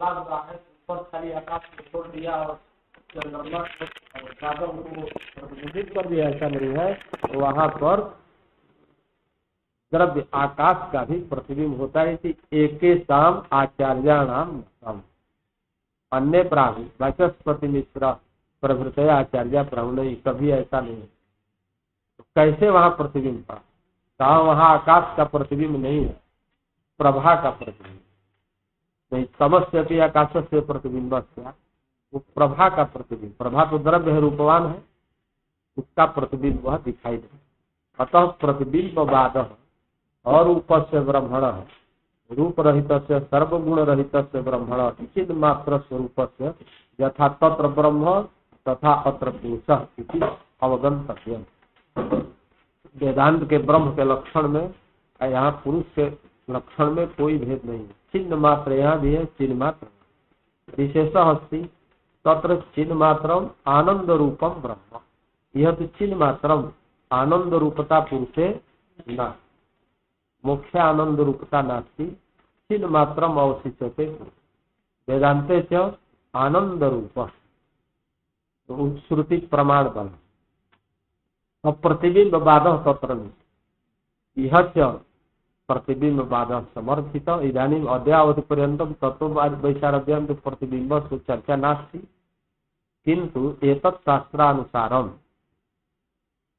खुला हुआ है, ऊपर खाली आकाश को छोड़ दिया और चंद्रमा और बादल को प्रतिनिधित कर दिया, ऐसा नहीं है। वहां पर द्रव्य आकाश का भी प्रतिबिंब होता है। इसी एके शाम आचार्याणाम मतम अन्य प्राणी वाचस्पति मिश्र प्रभृतय आचार्य प्राणी, कभी ऐसा नहीं। तो कैसे वहां प्रतिबिंब पड़ा? कहा वहां आकाश का प्रतिबिंब नहीं है, प्रभा का प्रतिबिंब नहीं। समस्य की आकाश से प्रतिबिंब क्या, वो प्रभा का प्रतिबिंब। प्रभा तो द्रव्य है, रूपवान है, उसका प्रतिबिंब वह दिखाई दे। अतः प्रतिबिंब बाद और उपस्य ब्रह्मण रूप रहित से सर्वगुण रहित से ब्रह्मण चिद मात्र स्वरूप से यथा तत्र ब्रह्म तथा अत्र पुरुष अवगंतव्य। वेदांत के ब्रह्म के लक्षण में यहाँ पुरुष के लक्षण में कोई भेद नहीं है। चिन्ह मात्र यहाँ भी है, चिन्ह मात्र विशेष अस्ति तत्र चिन्ह मात्रम आनंद रूपम ब्रह्म। यह तो चिन्ह मात्रम आनंद रूपता पुरुषे न मुख्य आनंद रूपता नास्ति चिन्ह मात्रम अवशिष्यते वेदांते च आनंद रूप श्रुति प्रमाण बल प्रतिबिंब बाद तत्र यह प्रतिबिंब बाद समर्थित इदानीम अद्यावधि पर्यंतम तत्व वैशारद्याम प्रतिबिंब चर्चा नास्ति किंतु एतत् शास्त्रानुसारम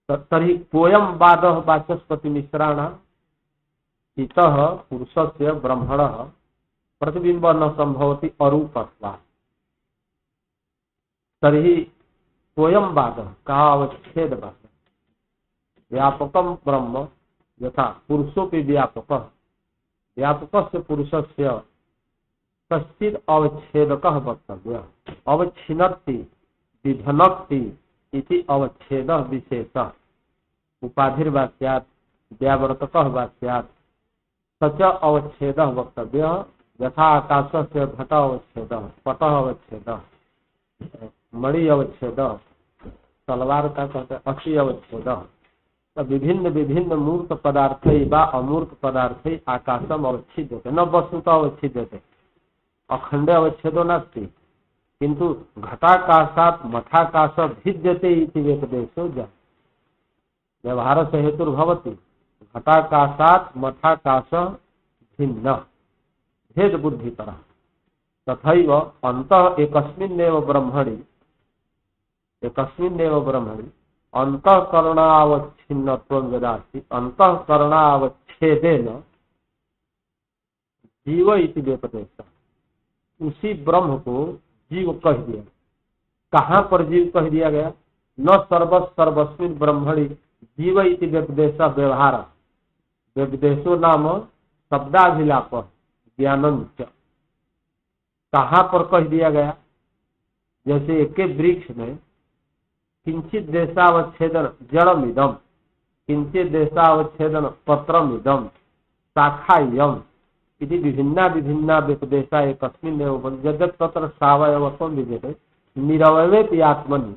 तर्हि पोयम बाद वाचस्पति मिश्राण इतः पुरुषस्य ब्रह्मण प्रतिबिंब न संभवति अरूपत्वात्। तर्हि पोयम बाद का अवच्छेद बाद व्यापकम ब्रह्म यथा पुरुषोपि व्यापक व्यापक से पुरुषस्य कश्चित् अवच्छेदकः वक्तव्य अवच्छिन्नति विधनक्ति इति अवच्छेद विशेष उपाधिर्वाक्यात् व्यावर्तकः वाक्यात् सच अवच्छेद वक्तव्य यथा आकाश से घट अवच्छेद पट अवच्छेद मणि अवच्छेद तलवार का कहते अस्थि अवच्छेद। विभिन्न विभिन्न मूर्त पदार्थ व अमूर्त पदार्थ आकाशम अवच्छिद्यते न वस्तुतः अवच्छिद्यते अखंड अवच्छेदो नास्ति किंतु घटाकाशात् मठाकाश भिद्यते इति वेकदेशो व्यवहार से हेतुर्भवति घटाकाशात् मठाकाश भिन्न भेद बुद्धितरः तथैव अन्तः एकस्मिन्नेव ब्रह्मणि अंतःकरणावच्छिन्नत्वं यदास्ति अंतःकरणावच्छेदेन जीव इति व्यपदेशः। उसी ब्रह्म को जीव कह दिया। कहाँ पर जीव कह दिया गया? न सर्वस्मिन् ब्रह्मणि जीव इति व्यपदेशः व्यवहार व्यपदेशो नाम शब्दाभिलाप ज्ञानं च। कहाँ पर कह दिया गया? जैसे एक वृक्ष में किंचित देशावच्छेदन जड़मिदम किंचित देशावच्छेदन पत्रमिदम शाखायम इति विभिन्ना विभिन्ना व्यपदेशा एकस्मिन्नेव यद्यत् तत्र सावयवत्वं विद्यते निरवयवेपि आत्मनि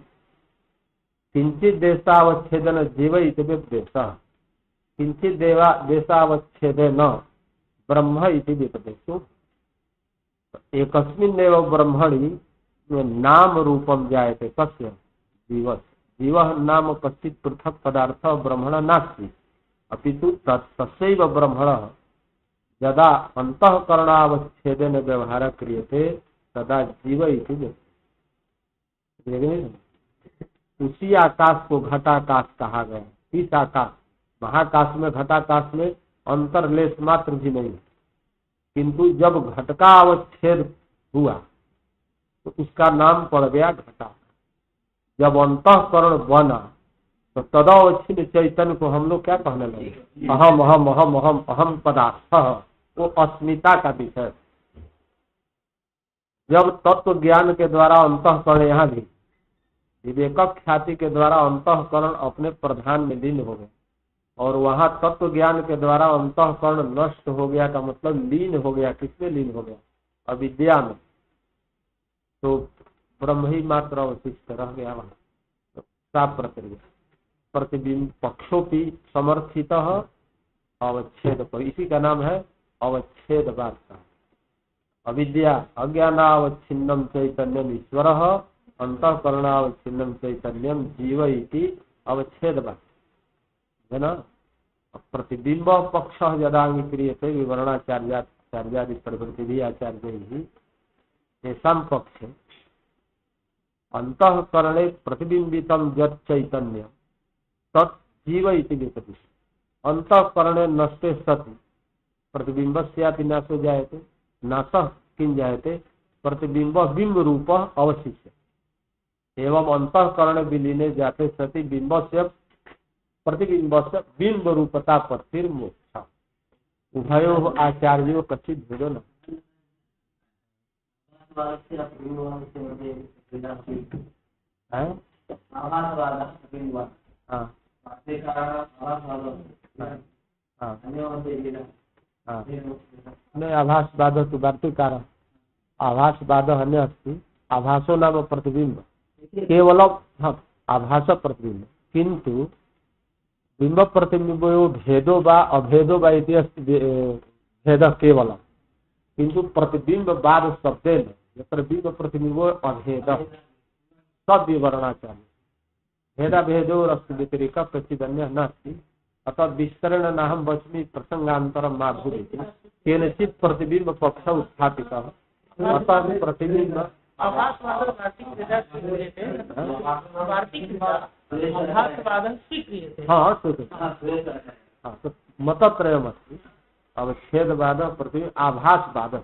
किंचित देशावच्छेदन जीव इति व्यपदेशः किंचित देशावच्छेदेन ब्रह्म इति व्यपदेशो। एकस्मिन्नेव ब्रह्मणि नाम रूपम जायते कस्य जीव नाम कश्चित् पृथक पदार्थ ब्रह्मण नास्ति अपितु तस्यैव ब्रह्मण यदा अंतःकरणावच्छेदेन व्यवहार क्रियते तदा जीव इति उसी आकाश को घटाकाश कहा गया। इस आकाश महाकाश में घटाकाश में अंतरलेश मात्र भी नहीं, किंतु जब घट का अवच्छेद हुआ तो उसका नाम पड़ गया घटा। जब अंतःकरण बना तो तदवच्छिन्न चैतन्य को हम लोग क्या कहने लगे? अहम अहम अहम अहम अहम पदार्थ। वो अस्मिता का विषय। जब तत्व ज्ञान के द्वारा अंतःकरण यहाँ भी विवेक ख्याति के द्वारा अंतःकरण अपने प्रधान में लीन हो गए और वहां तत्व ज्ञान के द्वारा अंतःकरण नष्ट हो गया का मतलब लीन हो गया। किसमें लीन हो गया? अविद्या में। तो ब्रह्म ही मात्र अवशिष्ट रह गया वहां। तो साफ प्रक्रिया प्रतिबिंब पक्षों की समर्थित अवच्छेद पर, इसी का नाम है अवच्छेद वार्ता। अविद्या अज्ञानावच्छिन्नम चैतन्यम ईश्वर अंतःकरणावच्छिन्नम चैतन्यम जीव इति अवच्छेदवाद है ना। प्रतिबिंब पक्ष यदांगीक्रियते विवरणाचार्यादि प्रभृति भी आचार्य ही तेषां पक्षे अंतःकरणे प्रतिबिंबितम यत् चैतन्य तत् जीव इति विपति अंतःकरणे नष्टे सति प्रतिबिंबस्यापि नाशो जायते नाशः किं जायते प्रतिबिंब बिंब रूप अवशिष्य एवं अंतःकरण विलीने जाते सति बिंबस्य प्रतिबिंबस्य बिंब रूपता पत्तिर मोक्ष उभयो आचार्यो कथित भेदो न नहीं आभासवाद तो वार्तिकार आभासवाद अन्य अस्ति आभासो नाम प्रतिबिंब केवलम आभास प्रतिबिंब किंतु बिंब प्रतिबिंबो भेदो वा अभेदो वा इति अस्ति भेद केवलम किंतु प्रतिबिंब बाद शब्देन यत्र बिंब प्रतिबिंबो अभेद सब विवरणाचार्य भेदाभेदो अस्ति व्यतिरेक प्रचिदन्य नास्ति अतः विस्तरेण नाहं वच्मि प्रसंगान्तरं मा भूदिति केनचित् प्रतिबिंब पक्ष उत्थापितः अतः प्रतिबिंब मतत्रयमस्ति अवच्छेदवाद प्रतिबिंब आभासवाद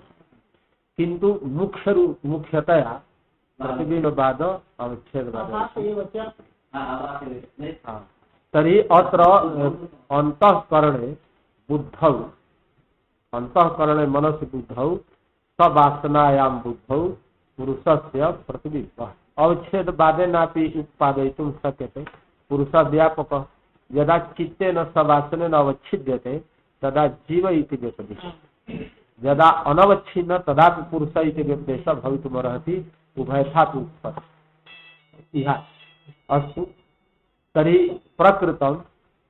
किंतु मुख्यतया प्रतिबिंबवाद अवच्छेदवाद तरी अत्र अंतःकरणे बुद्धौ अंतःकरणे मनसि बुद्धौ सवासनायां बुद्धौ पुरुषस्य प्रतिबिंब अवच्छेदवादेनापि उत्पादयितुं शक्यते पुरुषः व्यापकः यदा चित्तेन सवासनेन अवच्छिद्यते तदा जीव इति व्यपदिश्यते यदा अनवच्छिन्न तदापि पुरुष इति व्यपदेशः भवितुमर्हति उभयथा उत्पत्ति अस्तु तरी प्रकृतम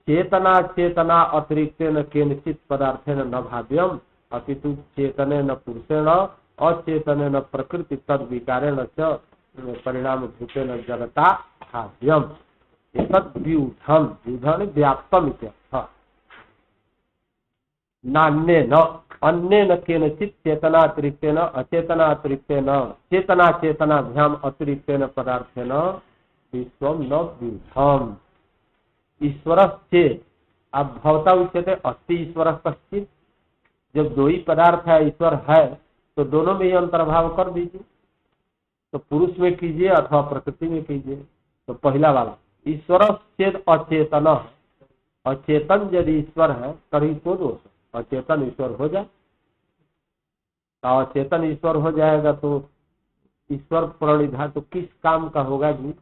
चेतना चेतना अतिरिक्तेन केनचित् पदार्थेन न भाव्यम अपितु चेतनेन पुरुषेण अचेतनेन प्रकृति तद विकारेण च परिणाम भूतेन जगता भाव्यम एतद् व्यूढम व्यूढम व्याप्तम इत्यर्थः नान्येन अन्येन केनचित् चेतनातिरिक्तेन अचेतनातिरिक्तेन चेतना चेतनाभ्याम अतिरिक्तेन पदार्थेन विश्वम न व्यूढम ईश्वर चेत अब भवता उच्यते अस्ति ईश्वर कश्चित जब दो ही पदार्थ है ईश्वर है तो दोनों में ही अंतर्भाव कर दीजिए तो पुरुष में कीजिए अथवा प्रकृति में कीजिए तो पहला वाला ईश्वर चेत अचेतन अचेतन यदि ईश्वर है तभी तो दोष अचेतन ईश्वर हो जाए तो अचेतन ईश्वर हो जाएगा तो ईश्वर प्रणिधा तो किस काम का होगा जी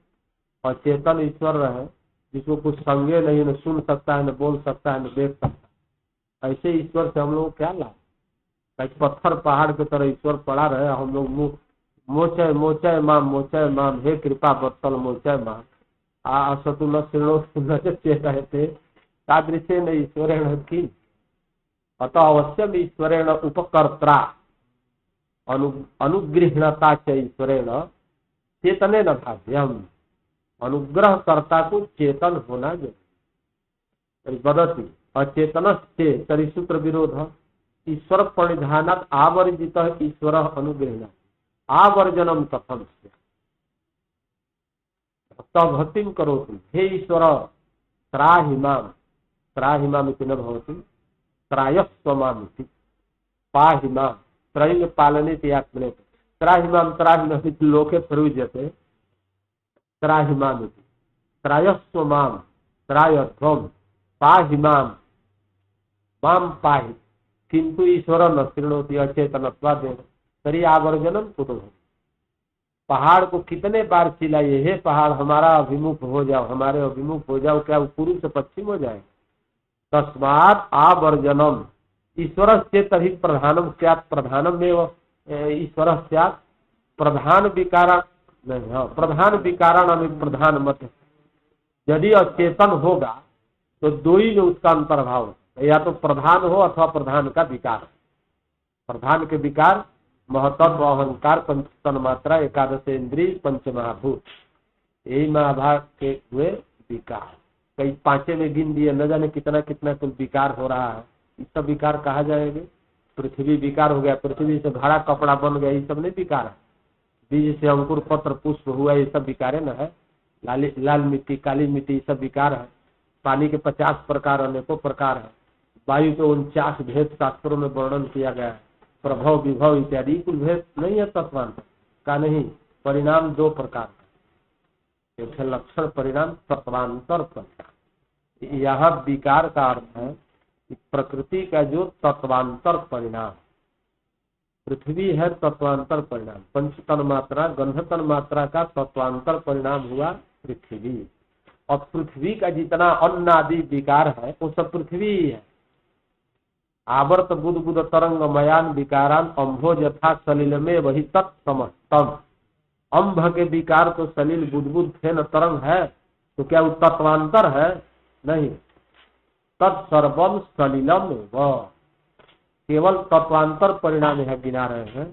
अचेतन ईश्वर है जिसको कुछ संज्ञा नहीं न सुन सकता है न बोल सकता है न देख सकता है ऐसे ईश्वर से हम लोग क्या लाभ पत्थर पहाड़ की तरह ईश्वर पड़ा रहे हम लोग मोचय मोचय माम हे कृपा बत्तल मोचय माम असतु न श्रेणो न चेतते तादृशेन ईश्वरेण की अतः अवश्यम ईश्वरेण उपकर्त्रा अनुगृह्णता च ईश्वरेण चेतने न भाव्यम अनुग्रह कर्ता को चेतन होना जरूरी बदती अचेतन से तरी सूत्र विरोध ईश्वर प्रणिधानात् आवर्जित ईश्वर अनुग्रहण आवर्जनम कथम भक्ति करोतु हे ईश्वर त्राहिमाम न भवति त्रायस्वमाम पाहिमाम त्रय पालने आत्मने त्राहिमाम लोके प्रयुज्यते त्राहिमाम त्रायस्वमाम त्रायध्वम पाहिमाम माम पाहि किंतु ईश्वर न शृणोति अचेतनत्वादेन तरी आवर्जनम कुतो पहाड़ को कितने बार चिल्लाइए हे पहाड़ हमारा अभिमुख हो जाओ हमारे अभिमुख हो जाओ क्या वो पूर्व से पश्चिम हो जाए तस्मात् आवर्जनम ईश्वर से तभी प्रधानम क्या प्रधानम में ईश्वर से प्रधान विकारण नहीं हाँ प्रधान विकारण प्रधान मत यदि अचेतन होगा तो दो ही में उसका अंतर्भाव या तो प्रधान हो अथवा प्रधान का विकार प्रधान के विकार महतत्व अहंकार पंच तन्मात्रा एकादश इंद्रिय पंच महाभूत, यही महाभाग के हुए विकार। कई पांचे में गिन दिए, न जाने कितना कितना कुल विकार हो रहा है। ये सब विकार कहा जाएंगे। पृथ्वी विकार हो गया, पृथ्वी से घड़ा कपड़ा बन गया, ये सब नहीं विकार है। बीज से अंकुर पत्र पुष्प हुआ, ये सब विकार है न है। लाल मिट्टी काली मिट्टी ये सब विकार है। पानी के 50 प्रकार अनेकों प्रकार है। वायु के 49 भेद शास्त्रों में वर्णन किया गया है। प्रभव विभव इत्यादि कुल भेद नहीं है तत्वांतर का, नहीं। परिणाम 2 प्रकार का, एक है लक्षण परिणाम, तत्वांतर परिणाम। यहाँ विकार का अर्थ है कि प्रकृति का जो तत्वांतर परिणाम, पृथ्वी है तत्वांतर परिणाम, पंच तन्मात्रा गंध तन्मात्रा का तत्वांतर परिणाम हुआ पृथ्वी। और पृथ्वी का जितना अन्न आदि विकार है वो सब पृथ्वी ही है। आवर्त बुध बुध तरंग मयान विकारान अम्भोज यथा सलिल में वही तत्समस्तम। अम्भ के विकार तो सलिल बुद्बुद फेन तरंग है, तो क्या वो तत्वांतर है? नहीं। तत्सर्वम सलिलम व केवल तत्वांतर परिणाम है गिना रहे हैं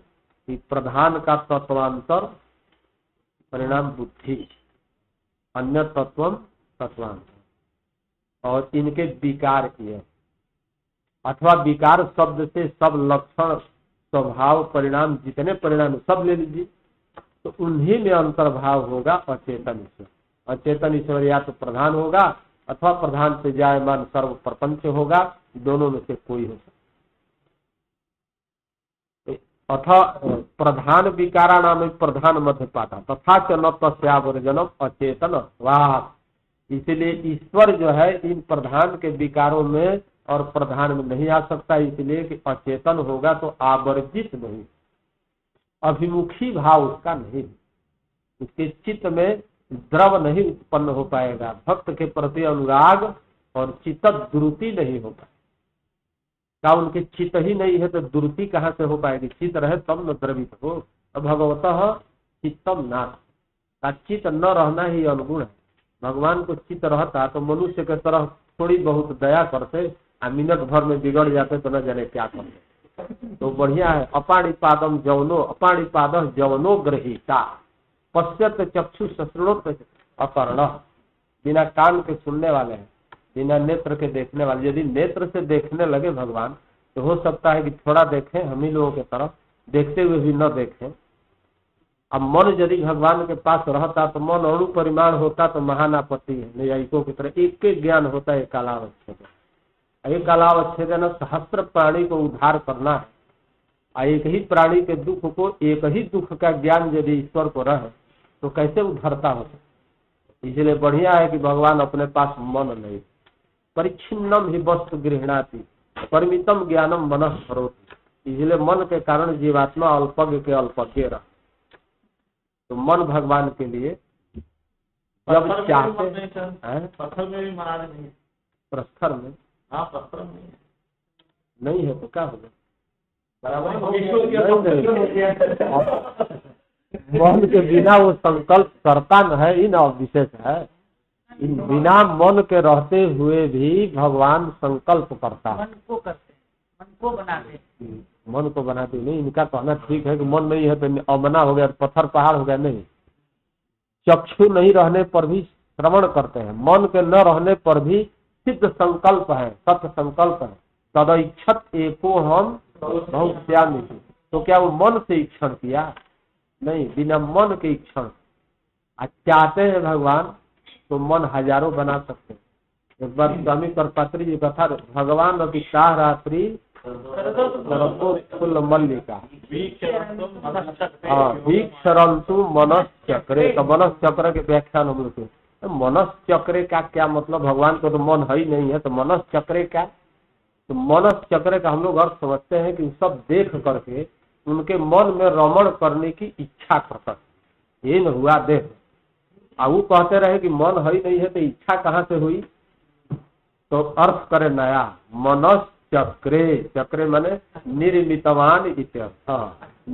कि प्रधान का तत्वांतर परिणाम बुद्धि, अन्य तत्वम तत्वांतर, और इनके विकार किए। अथवा विकार शब्द से सब लक्षण स्वभाव परिणाम जितने परिणाम सब ले लीजिए, तो उन्हीं में अंतर्भाव होगा अचेतन ईश्वर। अचेतन ईश्वर या तो प्रधान होगा अथवा प्रधान से जायमान सर्व प्रपंच होगा, दोनों में से कोई हो सकता। अथा प्रधान विकारा नाम प्रधान मध्य पाता तथा च न तस्यावर्जनम अचेतन वाह। इसलिए ईश्वर जो है इन प्रधान के विकारों में और प्रधान में नहीं आ सकता, इसलिए कि अचेतन होगा तो आवर्जित नहीं, अभिमुखी भाव उसका नहीं, उसके चित्त में द्रव नहीं उत्पन्न हो पाएगा। भक्त के प्रति अनुराग और चित्त द्रुति नहीं हो पाएगा। क्या उनके चित्त ही नहीं है तो द्रुति कहाँ से हो पाएगी? चित्त रहे तब न द्रवित हो। भगवतः चित्तम नाथ का चित्त न रहना ही अवगुण है। भगवान को चित्त रहता तो मनुष्य के तरह थोड़ी बहुत दया करते, मिनट भर में बिगड़ जाते तो न जाने क्या करते। तो बढ़िया है। अपाणिपादम जवनो अपाणिपाद जवनो ग्रहीता पश्यत चक्षु ससृणोत अपर्ण। बिना कान के सुनने वाले हैं, बिना नेत्र के देखने वाले। यदि नेत्र से देखने लगे भगवान तो हो सकता है कि थोड़ा देखें हम ही लोगों के तरफ, देखते हुए भी न देखें। अब मन यदि भगवान के पास रहता तो मन अणु परिमाण होता तो महान आपत्ति है। न्यायिकों की तरह एक के ज्ञान होता है कालावच्छेदन। एक कालावच्छेदन सहस्त्र प्राणी को उद्धार करना है। एक ही प्राणी के दुख को, एक ही दुख का ज्ञान यदि ईश्वर को रहे तो कैसे उद्धरता हो सकता। इसलिए बढ़िया है कि भगवान अपने पास मन नहीं। परिच्छिन्नम ही वस्तु गृहणाति परिमितम ज्ञानम मनः करोति। इसलिए मन के कारण जीवात्मा अल्पज्ञ के अल्पज्ञ रहा। तो मन भगवान के लिए जब चाहते हैं, पत्थर में भी महाराज नहीं है। प्रस्तर में, हाँ पत्थर में नहीं है तो क्या होगा? मन के बिना वो संकल्प करता न है, इन विशेष है। इन बिना मन के रहते हुए भी भगवान संकल्प करता है। मन को करते, मन को बनाते, मन को बनाते नहीं। इनका कहना ठीक है कि मन नहीं है तो अमना हो गया, पत्थर पहाड़ हो गया। नहीं, चक्षु नहीं रहने पर भी श्रवण करते हैं। मन के न रहने पर भी सिद्ध संकल्प है, सत्य संकल्प है। तदैक्षत एको हम बहुत श्यामी। तो क्या वो मन से इक्षण किया? नहीं, बिना मन के इक्षण। चाहते हैं भगवान तो मन हजारों बना सकते हैं। एक बार स्वामी करपात्री जी कथा, भगवान अभी शाह रात्रि फुल मल्लिका वीक्षरंतु मनश्चक्रे। तो मनश्चक्र के व्याख्यान हम लोग मनश्चक्रे का क्या मतलब? भगवान को तो मन है ही नहीं है, तो मनश्चक्रे क्या? तो मनश्चक्र का हम लोग अर्थ समझते हैं कि सब देख करके उनके मन में रमण करने की इच्छा करता। ये न हुआ देह। अब वो कहते रहे कि मन है ही नहीं है तो इच्छा कहाँ से हुई? तो अर्थ करे नया मनश्चक्रे। चक्रे माने निर्मितवान इत्यर्थ।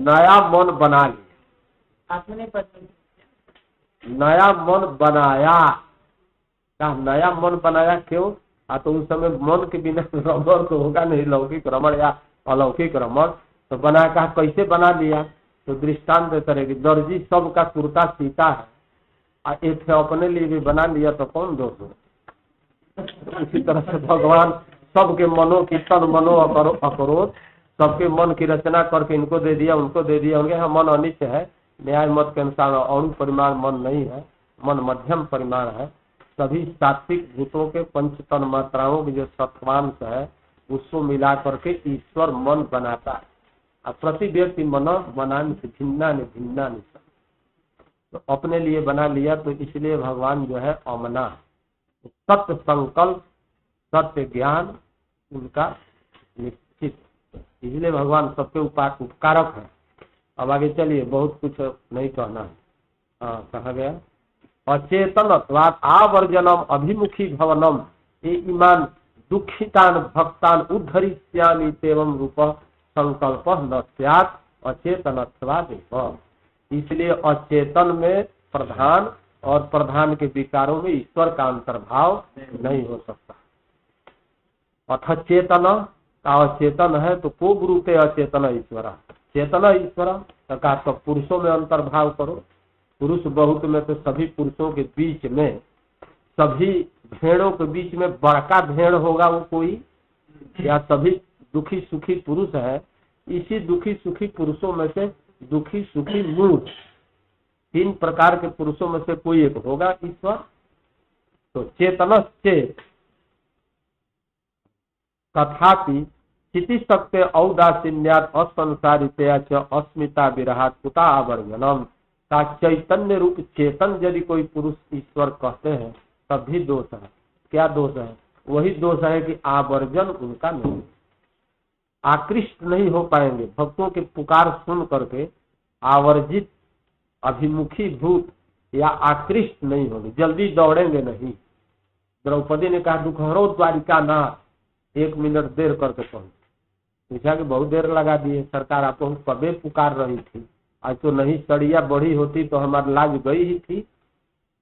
नया मन बना लिया, अपने पत्नी नया मन बनाया। क्या नया मन बनाया? क्यों? तो उस समय मन के बिना रमण तो होगा नहीं, लौकिक रमण या अलौकिक रमण। तो बना कहा कैसे बना लिया, तो दृष्टांत देते रहे कि दर्जी सबका कुर्ता सीता है, एक अपने लिए भी बना लिया तो कौन दोष हो। इसी तरह से भगवान सबके मनो की तन मनो अकरोध, सबके मन की रचना करके इनको दे दिया उनको दे दिया, उनके यहाँ मन अनित्य है, न्याय मत के अनुसार अणु परिमाण मन नहीं है, मन मध्यम परिमाण है। सभी सात्विक भूतों के पंच तन मात्राओं की जो सत्वांश है उसको मिला करके ईश्वर मन बनाता है। अब प्रति व्यक्ति मन मनान भिन्ना भिन्ना, तो अपने लिए बना लिया, तो इसलिए भगवान जो है अमना, सत्य संकल्प सत्य ज्ञान उनका निश्चित, इसलिए भगवान सबके उपकारक है। अब आगे चलिए, बहुत कुछ नहीं कहना है। कहा गया अचेतनत्वात् आवर्जनम अभिमुखी भवनम ये ईमान दुखितान भक्तान उद्धरिष्यामि तेवं रूप संकल्प न स्यात् अचेतनत्वात्। इसलिए अचेतन में प्रधान और प्रधान के विकारों में ईश्वर का अंतर्भाव नहीं हो सकता। अथ चेतन का अचेतन है तो को गुरुते अचेतन ईश्वर, चेतन ईश्वर कहा तो पुरुषों में अंतर्भाव करो। पुरुष बहुत में तो सभी पुरुषों के बीच में, सभी भेड़ों के बीच में बड़का भेड़ होगा वो कोई, या सभी दुखी सुखी पुरुष है, इसी दुखी सुखी पुरुषों में से दुखी सुखी मूर्ख, तीन प्रकार के पुरुषों में से कोई एक होगा ईश्वर। तो चेतन चेत तथापि चिति सकते औदासीन्यात असंसारितया च अस्मिता विरहात कुता आवर्जनम। का चैतन्य रूप चेतन यदि कोई पुरुष ईश्वर कहते हैं तब भी दोष है। क्या दोष है? वही दोष है कि आवर्जन उनका नहीं, आकृष्ट नहीं हो पाएंगे। भक्तों के पुकार सुन करके आवर्जित अभिमुखी भूत या आकृष्ट नहीं होंगे, जल्दी दौड़ेंगे नहीं। द्रौपदी ने कहा दुखहरो द्वारिका नाथ, 1 मिनट देर करके पहुंच। पूछा कि बहुत देर लगा दिए सरकार, आप कबे पुकार रही थी, आज तो नहीं सड़िया बढ़ी होती तो हमारी लाज गई ही थी।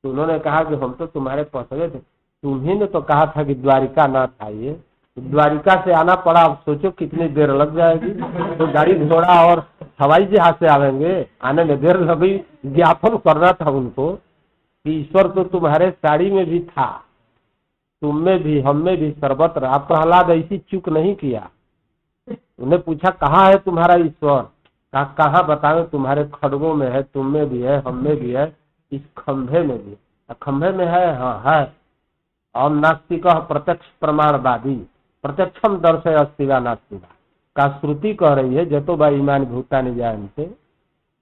तो उन्होंने कहा कि हम तो तुम्हारे पास गए थे, तुम्ही ने तो कहा था कि द्वारिका नाथ आइए, द्वारिका से आना पड़ा। अब सोचो कितनी देर लग जाएगी, तो गाड़ी घोड़ा और हवाई जहाज से आवेंगे, आने में देर लगी। ज्ञापन करना था उनको कि ईश्वर तो तुम्हारे साड़ी में भी था, तुम में भी हम में भी सर्वत्र। आप प्रहलाद ऐसी चूक नहीं किया। उन्हें पूछा कहाँ है तुम्हारा ईश्वर, कहाँ बतावे, तुम्हारे खड़गों में है, तुम में भी है, हम में भी है, इस खंभे में भी। खंभे में है, हाँ है। और नास्तिक प्रत्यक्ष प्रमाणवादी, प्रत्यक्षम दर्शय अस्तिवा नास्तिका का श्रुति कह रही है। जतो बा ईमान भूतानि जायन्ते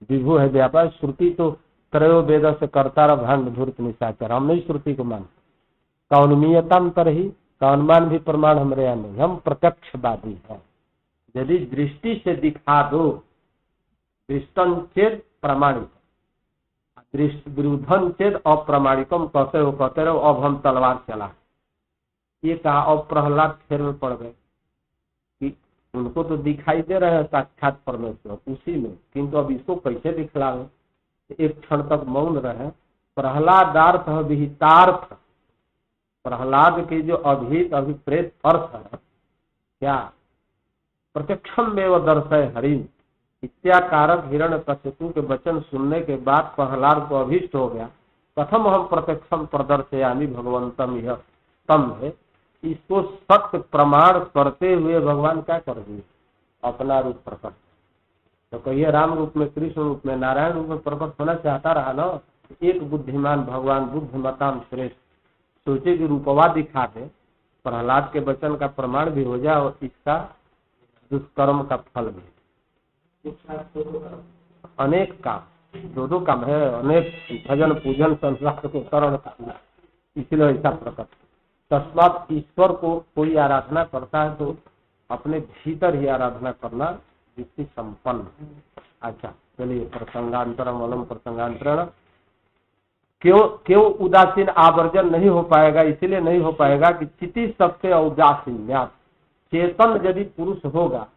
विभु है व्यापार। श्रुति तो त्रयो वेद से कर्तार भांड धूर्त निशाचर, हम नहीं श्रुति को मानते। कौनमीयतम तरही, का अनुमान भी प्रमाण हमारे यहाँ नहीं, हम प्रत्यक्षवादी हैं। यदि दृष्टि से दिखा दो, दृष्टन चेत प्रमाणिक, विरुद्धन चेत अप्रमाणिकम कहते हो, कहते रहो अब हम तलवार चला। ये कहा। और प्रहलाद फेर में पड़ गए कि उनको तो दिखाई दे रहे हैं साक्षात परमेश्वर उसी में, किंतु अब इसको कैसे दिखलावे। एक क्षण तक मौन रहे। प्रहलादार्थ विहितार्थ, प्रहलाद के जो अभिहित अभिप्रेत अर्थ है क्या, प्रत्यक्षम में वह दर्शय हरि इत्याकारक हिरण्यकश्यपु के वचन सुनने के बाद प्रहलाद को अभीष्ट हो गया। कथम हम प्रत्यक्षम प्रदर्शयामि भगवंतम यह तम है। इसको सत्य प्रमाण करते हुए भगवान क्या कर दिए, अपना रूप प्रकट। तो कहिए राम रूप में, कृष्ण रूप में, नारायण रूप में प्रकट होना चाहता रहा ना। एक बुद्धिमान भगवान बुद्धिमताम श्रेष्ठ सोचे कि रूपवा दिखा दे, प्रहलाद के वचन का प्रमाण भी हो जाए और इसका दुष्कर्म का फल भी। अनेक काम, दो काम है, अनेक भजन पूजन संसार को करण, इसलिए ऐसा प्रकट। तस्मात ईश्वर को कोई आराधना करता है तो अपने भीतर ही आराधना करना युक्ति संपन्न। अच्छा चलिए, प्रसंगांतरम अलम प्रसंगांतरण। क्यों उदासीन आवर्जन नहीं हो पाएगा? इसलिए नहीं हो पाएगा कि चिति सबसे उदासीन, चेतन यदि पुरुष होगा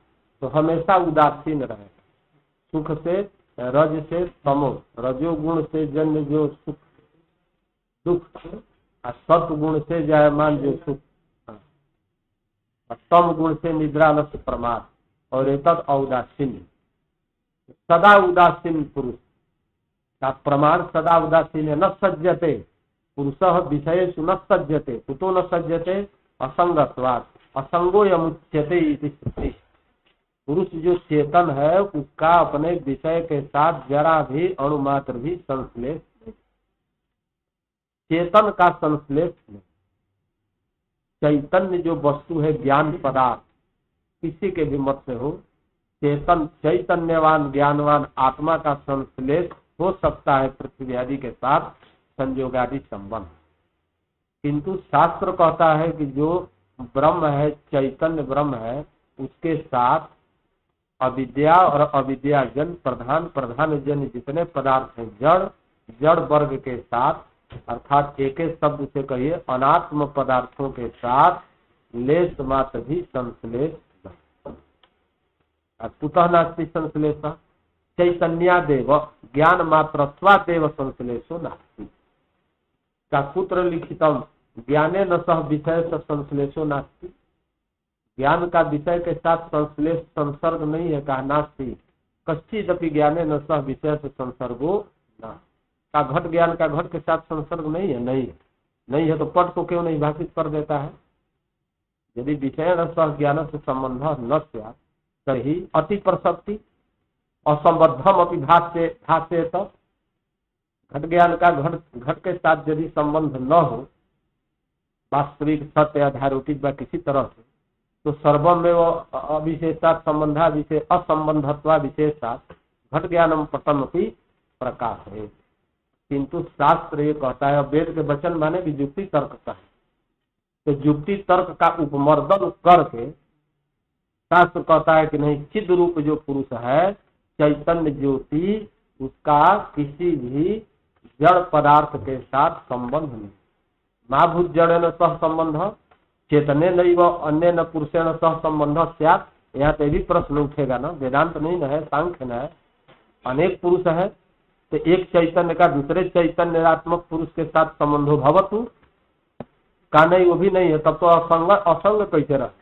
तो हमेशा उदासीन रहेगा। सुख से रज से तमो, रजोगुण से जन्म जो सुख दुख, और सत्गुण से जायमान जो सुख, और तम गुण से निद्रा नष्ट प्रमाद, और एतद औदासीन्य, सदा उदासीन पुरुष का प्रमाण सदा उदासीन है। न सज्जते पुरुषः विषयेषु न सज्जते, कुतो न सज्जते, असंगत्वात्, असंगो यमुच्यते इति श्रुति। पुरुष जो चेतन है उसका अपने विषय के साथ जरा भी अणुमात्र भी संश्लेष नहीं, चेतन का संश्लेष नहीं। चैतन्य जो वस्तु है ज्ञान पदार्थ, किसी के भी मत से हो, चेतन चैतन्यवान ज्ञानवान आत्मा का संश्लेष हो सकता है पृथ्वी आदि के साथ संयोगादि संबंध, किंतु शास्त्र कहता है कि जो ब्रह्म है, चैतन्य ब्रह्म है, उसके साथ अविद्या और अविद्याजन प्रधान प्रधान जन जितने पदार्थ हैं जड़, जड़ वर्ग के साथ, अर्थात एक शब्द से कहिए अनात्म पदार्थों के साथ लेश मात्र भी संश्लेष कुतः नास्ति संश्लेष, चैतन्यादेव ज्ञान मात्रत्वादेव संश्लेषो नास्ति। का कुत्र लिखितम ज्ञाने न सह विषय से संश्लेषो नास्ति। ज्ञान का विषय के साथ संश्लेष संसर्ग नहीं है, कहा नास्ति। कश्चिदपि ज्ञाने न सह विषय से संसर्गो न, का घट ज्ञान का घट के साथ संसर्ग नहीं है, नहीं है तो पट को क्यों नहीं भाषित कर देता है। यदि विषय न सह ज्ञान से संबंध न स्यात् तर्हि अति प्रसक्ति असंबद्धम अपि भाष्ये तो घट ज्ञान का घट के साथ यदि संबंध न हो, वास्तविक सत्य आधारोपित व किसी तरह से, तो सर्वम में वो अविशेषा संबंधा विशेष असंबंधत्वा विशेषा घट ज्ञानम पतम अपनी प्रकाश है। किंतु शास्त्र ये कहता है, वेद के वचन माने भी युक्ति तर्क का है, तो युक्ति तर्क का उपमर्दन करके शास्त्र कहता है कि नहीं, चिद रूप जो पुरुष है चैतन्य ज्योति, उसका किसी भी जड़ पदार्थ के साथ संबंध नहीं। महाभूत जड़ न सह संबंध चेतने नहीं व अन्य न पुरुषेण सह संबंध स्यात्। यहाँ पे भी प्रश्न उठेगा ना, वेदांत नहीं न है, सांख्य न है। अनेक पुरुष है तो एक चैतन्य का दूसरे चैतन्यात्मक पुरुष के साथ संबंधो भवतु, का नहीं वो भी नहीं है, तब तो असंग कैसे रहे।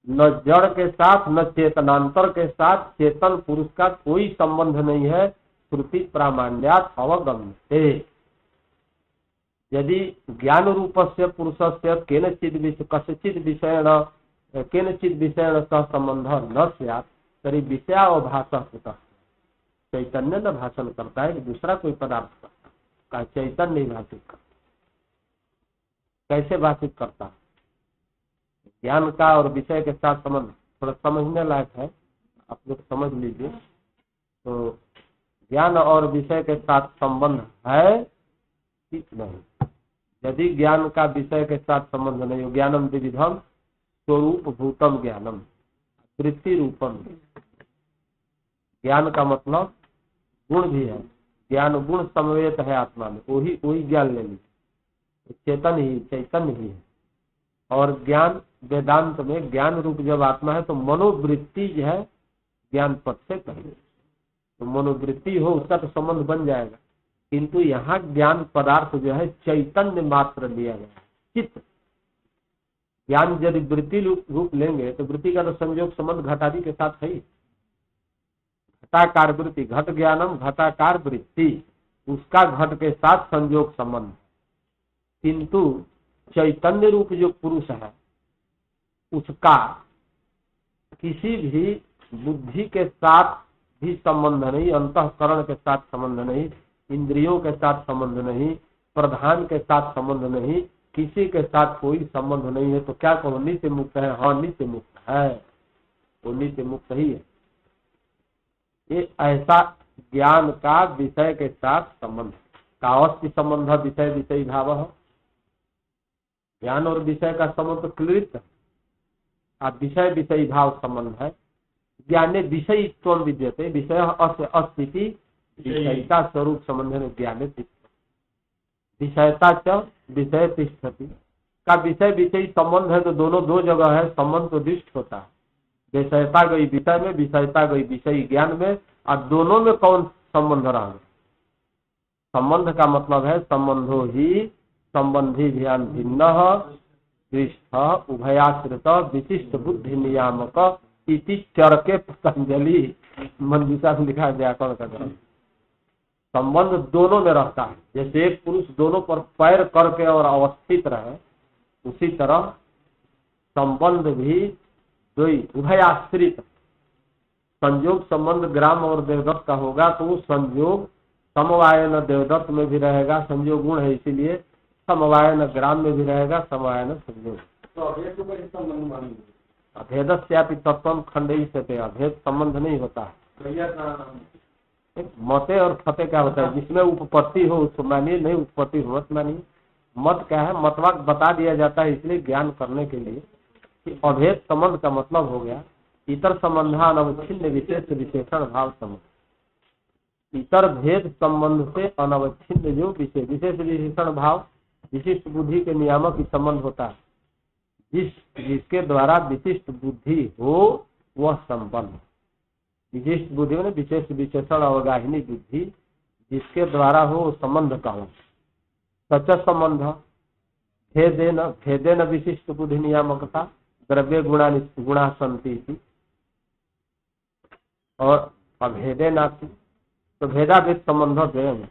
न जड़ के साथ न चेतनांतर के साथ चेतन पुरुष का कोई संबंध नहीं है, श्रुति प्रामाण्यात अवगम्यते। यदि ज्ञान रूपस्य पुरुषस्य कस्यचित् विषयेण सह संबंध न स्यात् तर्हि विषयावभासः कुतः। चैतन्य न भाषण करता है कि दूसरा कोई पदार्थ करता का, चैतन्य ही भाषित करता। कैसे भाषित करता है? ज्ञान का और विषय के साथ संबंध थोड़ा समझने लायक है, आप लोग समझ लीजिए। तो ज्ञान और विषय के साथ संबंध है कि नहीं? यदि ज्ञान का विषय के साथ संबंध नहीं हो, ज्ञानम द्विविधम स्वरूप भूतम ज्ञानम वृत्ति रूपम। ज्ञान का मतलब गुण भी है, ज्ञान गुण समवेत है आत्मा में, वही ज्ञान ले लीजिए, चैतन्य ही है। और ज्ञान वेदांत में ज्ञान रूप जब आत्मा है तो मनोवृत्ति जो है ज्ञान पद से कहेंगे, तो मनोवृत्ति हो उसका तो संबंध बन जाएगा। किंतु यहाँ ज्ञान पदार्थ जो है चैतन्य मात्र लिया गया है, चित्त। ज्ञान यदि वृत्ति रूप लेंगे तो वृत्ति का तो संयोग संबंध घटादि के साथ है ही। घटाकार वृत्ति, घट ज्ञानम घटाकार वृत्ति, उसका घट के साथ संयोग संबंध। किंतु चैतन्य रूप जो पुरुष है उसका किसी भी बुद्धि के साथ भी संबंध नहीं, अंतःकरण के साथ संबंध नहीं, इंद्रियों के साथ संबंध नहीं, प्रधान के साथ संबंध नहीं, किसी के साथ कोई संबंध नहीं है। तो क्या कहो, नित्य मुक्त है? हाँ नित्य मुक्त है, वो नित्य मुक्त ही है। ये ऐसा ज्ञान का विषय के साथ संबंध का अस्थि संबंध विषय विषय भाव है। ज्ञान और विषय का संबंध तो क्लियरित है, अब विषय विषय भाव संबंध है। ज्ञाने विषयित्व विद्यते, विषय अस्य अस्तिति विषयता स्वरूप संबंध में ज्ञाने विषयता च विषय तिष्ठति का विषय विषय संबंध है, तो दोनों दो जगह है, संबंध तो दृष्ट होता है। विषयता गई विषय में, विषयता गई विषय ज्ञान में, और दोनों में कौन संबंध रहा? संबंध का मतलब है संबंधो ही संबंधी ध्यान भिन्न दृष्ट उभयाश्रित विशिष्ट बुद्धि नियामक इति चर के पतंजलि मंजूषा में लिखा है व्याकरण का ग्रंथ। संबंध दोनों में रहता है, जैसे एक पुरुष दोनों पर पैर करके और अवस्थित रहे, उसी तरह संबंध भी दो उभयाश्रित। संयोग संबंध ग्राम और देवदत्त का होगा तो वो संयोग समवायन देवदत्त में भी रहेगा, संयोग गुण है इसीलिए समवायन ग्राम में भी रहेगा, समवायन संयोग। तो अभेद को कैसे संबंध मानेंगे? अभेदस्यापि तत्त्वम खंडई से अभेद संबंध नहीं होता है। भैया का मते और फते क्या होता है, जिसमें उपपत्ति हो उसको मानिए, नहीं उपपत्ति हो मत मानिए। मत क्या है, मतवाक बता दिया जाता है इसलिए ज्ञान करने के लिए कि अभेद संबंध का मतलब हो गया इतर संबंधान अवच्छिन्न विशेष विशेषण भाव संबंध। इतर भेद संबंध से अनवच्छिन्न जो विशेष विशेषण भाव विशिष्ट बुद्धि के नियामक ही संबंध होता है। जिसके द्वारा विशिष्ट बुद्धि हो वह संबंध। विशिष्ट बुद्धि में विशेष विशेषण अवगाहिनी बुद्धि जिसके द्वारा हो संबंध का हो। सच संबंध भेदेन विशिष्ट बुद्धि नियामकता द्रव्य गुणा संति और अभेदे नास्ति। तो भेदाभेद संबंध द्वयम्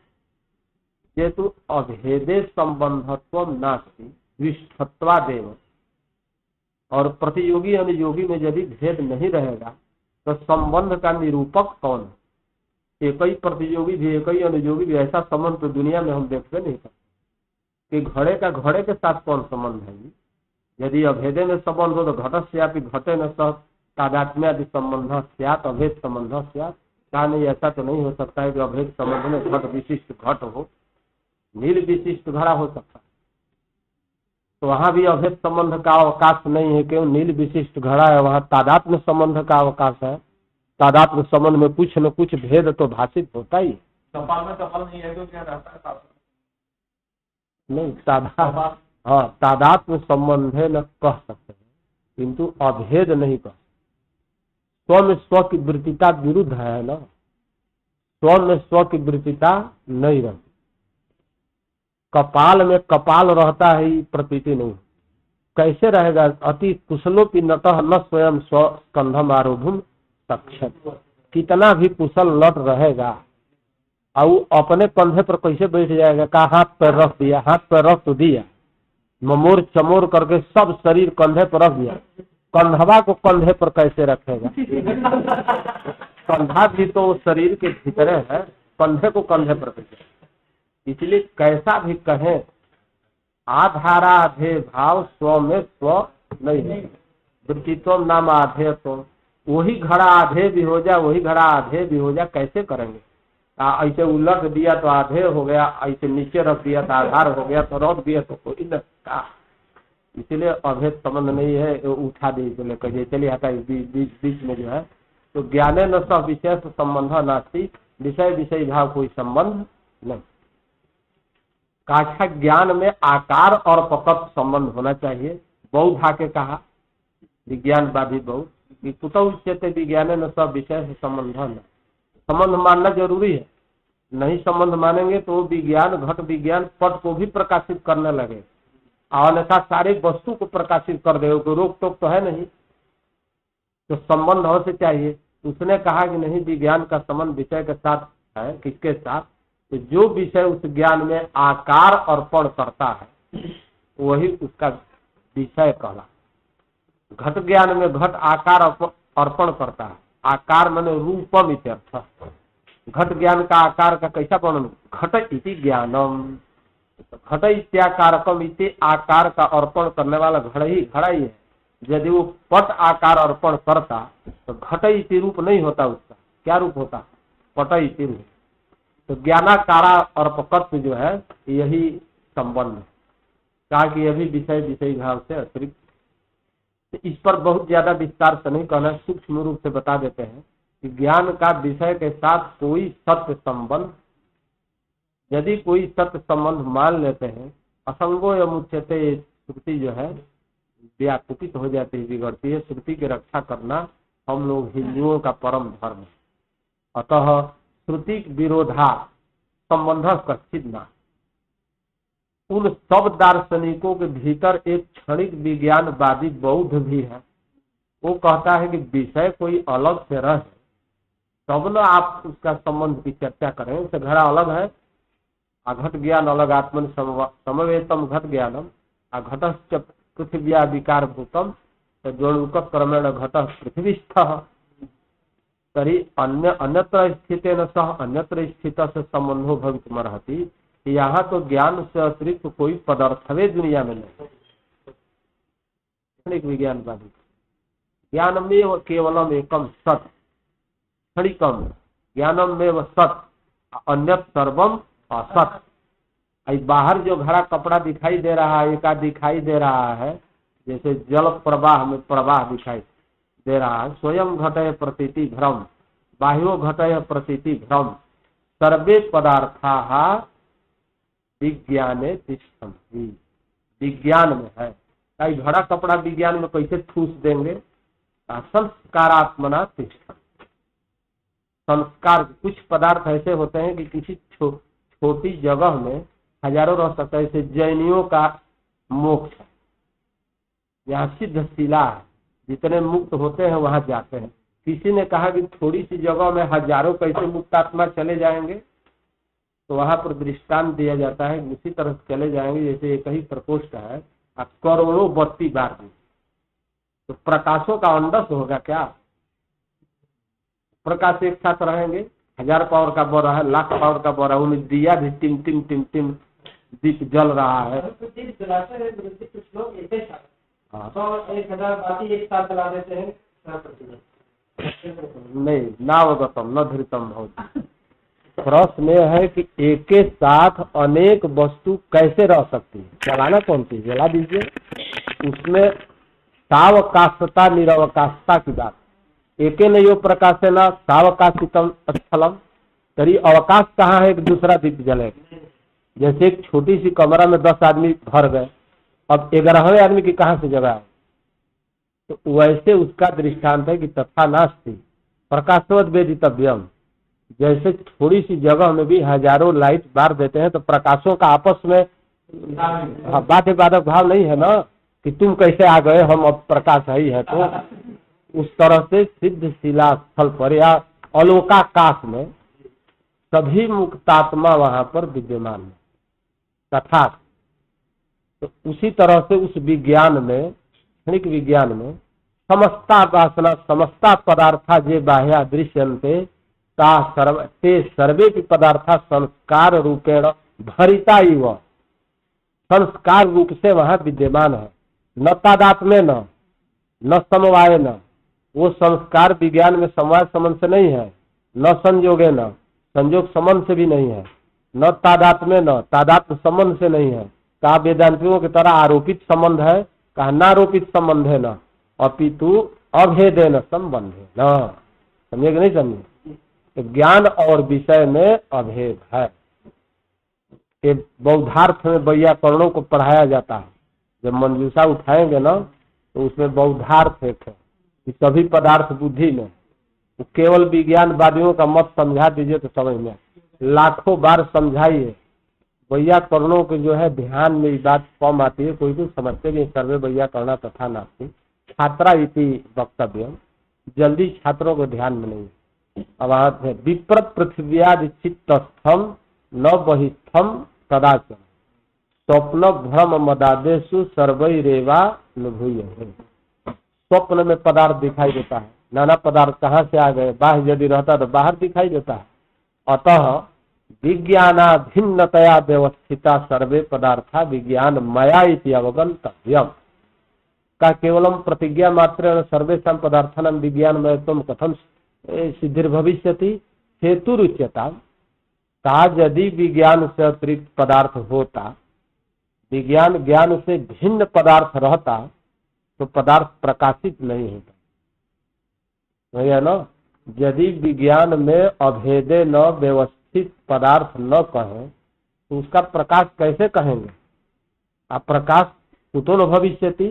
जेतु अभेदे संबंधत्व नास्ति द्विष्ठत्वादेव। और प्रतियोगी अनुयोगी में यदि भेद नहीं रहेगा तो संबंध का निरूपक कौन है? एक ही प्रतियोगी भी एक ही अनुयोगी भी, ऐसा संबंध तो दुनिया में हम देखते नहीं सकते कि घड़े का घड़े के साथ कौन संबंध है। यदि अभेदे में संबंध हो तो घटस्यापि घटे न सह तादात्म्यादि संबंध स्यात् अभेद संबंध स्यात्। क्या नहीं, ऐसा तो नहीं हो सकता है कि अभेद संबंध में घट विशिष्ट घट हो, नील विशिष्ट घड़ा हो सकता है। तो वहां भी अभेद संबंध का अवकाश नहीं है, क्यों? नील विशिष्ट घड़ा है, वहां तादात्म्य संबंध का अवकाश है। तादात्म्य संबंध में कुछ न कुछ भेद तो भाषित होता ही। कपाल में कपाल नहीं है तो क्या रहता है साथ नहीं, हाँ तादात्म्य संबंध है न कह सकते हैं, किंतु अभेद नहीं कह। स्व में स्व की वृत्तिता विरुद्ध है ना, स्व में स्व की वृत्तिता नहीं रहती। कपाल में कपाल रहता है, प्रतीति नहीं। कैसे रहेगा? अति कुशलोपि नटः न स्वयं स्कंधम आरोधुम सक्षम। कितना भी कुशल नट रहेगा और अपने कंधे पर कैसे बैठ जाएगा? कहा हाथ पैर रख दिया, हाथ पैर रख तो दिया, ममोर चमोर करके सब शरीर कंधे पर रख दिया, कंधवा को कंधे पर कैसे रखेगा? कंधा भी तो शरीर के भीतर है, कंधे को कंधे पर कैसे? इसलिए कैसा भी कहें आधाराधे भाव स्व में स्व नहीं है। वृत्तित्व नाम आधे, तो वही घड़ा आधे भी हो जाए, वही घड़ा आधे भी हो जाए, कैसे करेंगे? ऐसे उलट दिया तो आधे हो गया, ऐसे नीचे रख दिया तो आधार हो गया, तो रख दिया तो कोई न का। इसलिए अभेद संबंध नहीं है, उठा दी तो लेकर चलिए हटा बीच में जो है। तो ज्ञाने न सह विशेष संबंध नास्ति, विषय विषय भाव कोई संबंध नहीं। काक्षा ज्ञान में आकार और पकड़ संबंध होना चाहिए। बौद्ध आके कहा विज्ञानवादी बौद्ध कुतः उच्यते विज्ञाने न सब विषय से संबंध न। संबंध मानना जरूरी है, नहीं संबंध मानेंगे तो विज्ञान घट विज्ञान पट को भी प्रकाशित करने लगे, अन्यथा सारे वस्तु को प्रकाशित कर दे, रोक टोक तो है नहीं। तो संबंध अवश्य चाहिए। उसने कहा कि नहीं, विज्ञान का संबंध विषय के साथ है। किसके साथ? तो जो विषय उस ज्ञान में आकार अर्पण करता है वही उसका विषय कहला। घट ज्ञान में घट आकार अर्पण करता है, आकार माने रूपम इत्यर्थ। घट ज्ञान का आकार का कैसा वर्णन? घट इति ज्ञानम, घट इत्याकारकम इति आकार का अर्पण करने वाला घड़ा ही है। यदि वो पट आकार अर्पण करता तो घट इति रूप नहीं होता, उसका क्या रूप होता? पट इति रूप। तो ज्ञानाकारा और पकत्व जो है यही संबंध है। कहा कि यही विषय विषय भाव से अतिरिक्त। तो इस पर बहुत ज्यादा विस्तार से नहीं कहना, सूक्ष्म रूप से बता देते हैं कि ज्ञान का विषय के साथ कोई सत्य संबंध, यदि कोई सत्य संबंध मान लेते हैं, असंगो एवं उच्यते, श्रुति जो है व्याकुपित हो जाती है, बिगड़ती है। श्रुति की रक्षा करना हम लोग हिंदुओं का परम धर्म है। अतः श्रुति विरोधा संबंध कश्चित न। उन सब दार्शनिकों के भीतर एक क्षणिक विज्ञानवादी बौद्ध भी है वो कहता है कि विषय कोई अलग से रहे तब न आप उसका संबंध की चर्चा करें। उससे घड़ा अलग है, घट ज्ञान अलग, आत्मन समवेतम घट ज्ञानम, घटश्च पृथिव्या विकार भूतम जोड़ुक क्रमेण घट पृथ्वीस्थ तरी अन्यत्र स्थितेन सह अन्यत्र स्थित से संबंधो भवितुमर्हति। यहाँ तो ज्ञान से अतिरिक्त कोई पदार्थवे दुनिया में नहीं। विज्ञानवादी ज्ञान में केवलम एकम सत, क्षणिकम ज्ञानम में सत, अन्य सर्वम असत। बाहर जो घड़ा कपड़ा दिखाई दे रहा है, एका दिखाई दे रहा है, जैसे जल प्रवाह में प्रवाह दिखाई दे रहा है, स्वयं घटय प्रतीति भ्रम, बाह्यो घटय प्रतीति भ्रम, सर्वे पदार्था विज्ञाने तिष्ठन्ति। विज्ञान में है। कई घड़ा कपड़ा विज्ञान में कैसे ठूस देंगे? संस्कारात्मना तिष्ठन्ति। संस्कार, कुछ पदार्थ ऐसे होते हैं कि किसी छोटी जगह में हजारों रह सकते हैं। जैसे जैनियों का मोक्ष, यहाँ सिद्ध शिला है, जितने मुक्त होते हैं वहां जाते हैं। किसी ने कहा कि थोड़ी सी जगह में हजारों कैसे मुक्त आत्मा चले जाएंगे, तो वहां पर दृष्टांत दिया जाता है उसी तरह चले जाएंगे जैसे एक ही प्रकोष्ठ है, करोड़ों बत्ती बार दी, तो प्रकाशों का अंडस होगा क्या? प्रकाश एक साथ रहेंगे, 1000 पावर का बोरा है, लाख पावर का बोरा, उनमें दिया भी टिम टिम टिम टिम दीप जल रहा है। कुछ लोग एक 1000 बाती एक साथ जला देते हैं। नहीं, नावगतम न धृतम भवति। प्रश्न यह है कि एक के साथ अनेक वस्तु कैसे रह सकती है? जलाना कौन चीज? जला दीजिए। उसमें सावकाशता निरवकाशता की बात। एके नयो प्रकाशेन सावकाशितम स्थलम, तरी अवकाश कहाँ है कि दूसरा दीप जलेगा? जैसे एक छोटी सी कमरा में 10 आदमी भर गए, अब 11वें आदमी की कहाँ से जगह है? तो वैसे उसका दृष्टांत है कि तथा नास्ति प्रकाशवत वेदितव्यम। जैसे थोड़ी सी जगह में भी हजारों लाइट बार देते हैं, तो प्रकाशों का आपस में बाध्य बाधक भाव नहीं है ना कि तुम कैसे आ गए, हम अब प्रकाश ही है। तो उस तरह से सिद्ध शिला स्थल पर या अलोकाकाश में सभी मुक्तात्मा वहां पर विद्यमान है। तथा तो उसी तरह से उस विज्ञान में, क्षणिक विज्ञान में, समस्ता वासना समस्ता पदार्था जे बाह्या दृश्यन्ते ते सर्वे पदार्था संस्कार रूपेण भरिता इव, संस्कार रूप से वहां विद्यमान है। न तादात्म्य न समवाय न, वो संस्कार विज्ञान में समवाय संबंध से नहीं है, न संयोगे न, संयोग संबंध से भी नहीं है, न तादात्म्य न, तादात्म्य संबंध से नहीं है। कहा वेदांतियों की तरह आरोपित संबंध है, कहा नारोपित संबंध है न, अपितु अभेदे न संबंध है न। समझे कि नहीं समझे? ज्ञान और विषय में अभेद है। ये बौद्धार्थ में वैयाकरणों को पढ़ाया जाता है। जब मंजूषा उठाएंगे ना, तो उसमें बौद्धार्थ एक है कि सभी पदार्थ बुद्धि में। तो केवल विज्ञानवादियों का मत समझा दीजिए तो समझ में, लाखों बार समझाइए। वैयाकरणों के जो है ध्यान में ये बात कम आती है। कोई समझते नहीं सर्वे वैयाकरण तथा नास्ति छात्रा इति वक्तव्य, जल्दी छात्रों को ध्यान में नहीं। अब है विप्र पृथ्व्यादि चित्तस्थम न बहिस्थम कदाचन स्वप्न भ्रम मदादेशु सर्वैरेवा अनुभूय। स्वप्न में पदार्थ दिखाई देता है, नाना पदार्थ कहाँ से आ गए, बाह्य यदि रहता तो बाहर दिखाई देता है। अतः विज्ञानाभिन्नतया व्यवस्थिता सर्वे पदार्था विज्ञान मया इति अवगंतव्यम का केवलम प्रतिज्ञा मात्र सर्वेषां पदार्थानां विज्ञानमयत्वं कथं सिद्धिर्भविष्यति हेतुरुच्यता। का यदि विज्ञान से अतिरिक्त पदार्थ होता, विज्ञान ज्ञान से भिन्न पदार्थ रहता, तो पदार्थ प्रकाशित नहीं होता। भैया ना, यदि विज्ञान में अभेदे न व्यवस्थित पदार्थ न कहें तो उसका प्रकाश कैसे कहेंगे? आप प्रकाश कुतो न भविष्यति,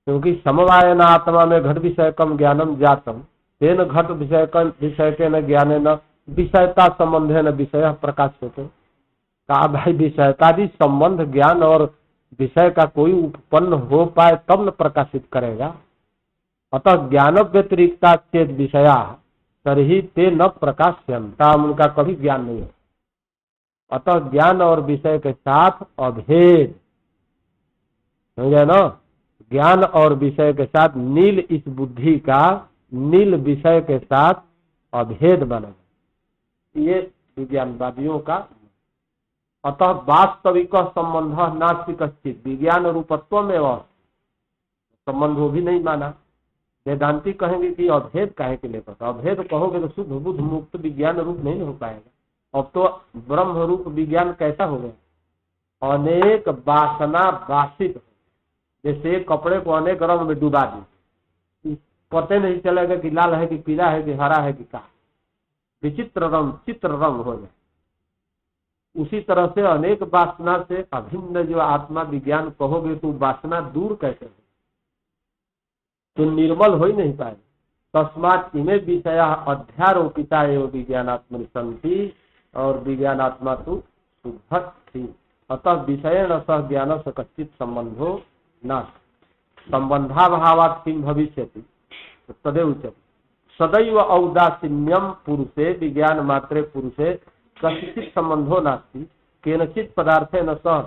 क्योंकि समवायन आत्मा में घट विषयकम ज्ञानम जातम तेन घट विषयकेन ज्ञानेन विषयता संबंधेन विषय प्रकाश्यते। कहा भाई विषयतादि संबंध ज्ञान और विषय का कोई उत्पन्न हो पाए तब न प्रकाशित करेगा। अतः ज्ञान व्यतिरिक्ता चेत विषया तभी ते न प्रकाश्यंता, उनका कभी ज्ञान नहीं है। अतः ज्ञान और विषय के साथ अभेद, समझे ना, ज्ञान और विषय के साथ नील, इस बुद्धि का नील विषय के साथ अभेद बना, ये विज्ञानवादियों का। अतः वास्तविक संबंध नास्ति कश्चित, विज्ञान रूपत्व में वह संबंध वो भी नहीं माना। वेदांती कहेंगे कि अभेद काहे के लिए पता, अभेद कहोगे तो शुद्ध बुद्ध मुक्त विज्ञान रूप नहीं हो पाएगा। अब तो ब्रह्म रूप विज्ञान कैसा हो गया, अनेक वासना वासित, जैसे कपड़े को अनेक रंग में डुबा दी, पता नहीं चलेगा कि लाल है कि पीला है कि हरा है कि का, विचित्र रंग चित्र रंग हो जाए। उसी तरह से अनेक वासना से अभिन्न जो आत्मा विज्ञान कहोगे तो वासना दूर कैसे हो, तो निर्मल हो ही नहीं पाए। तस्मात् इमे विषया अध्यारोपिता एवं विज्ञानात्म संति, और विज्ञानात्मा तो शुद्ध थी। अतः विषयेण सह ज्ञान से कच्चित संबंधो न, संबंधाभावात् किं भविष्यति तदेव उच्यते। सदैव औदासीन्यम पुरुषे विज्ञान मात्रे पुरुषे कस्यचित् संबंधो नास्ति, केनचित् पदार्थे न सह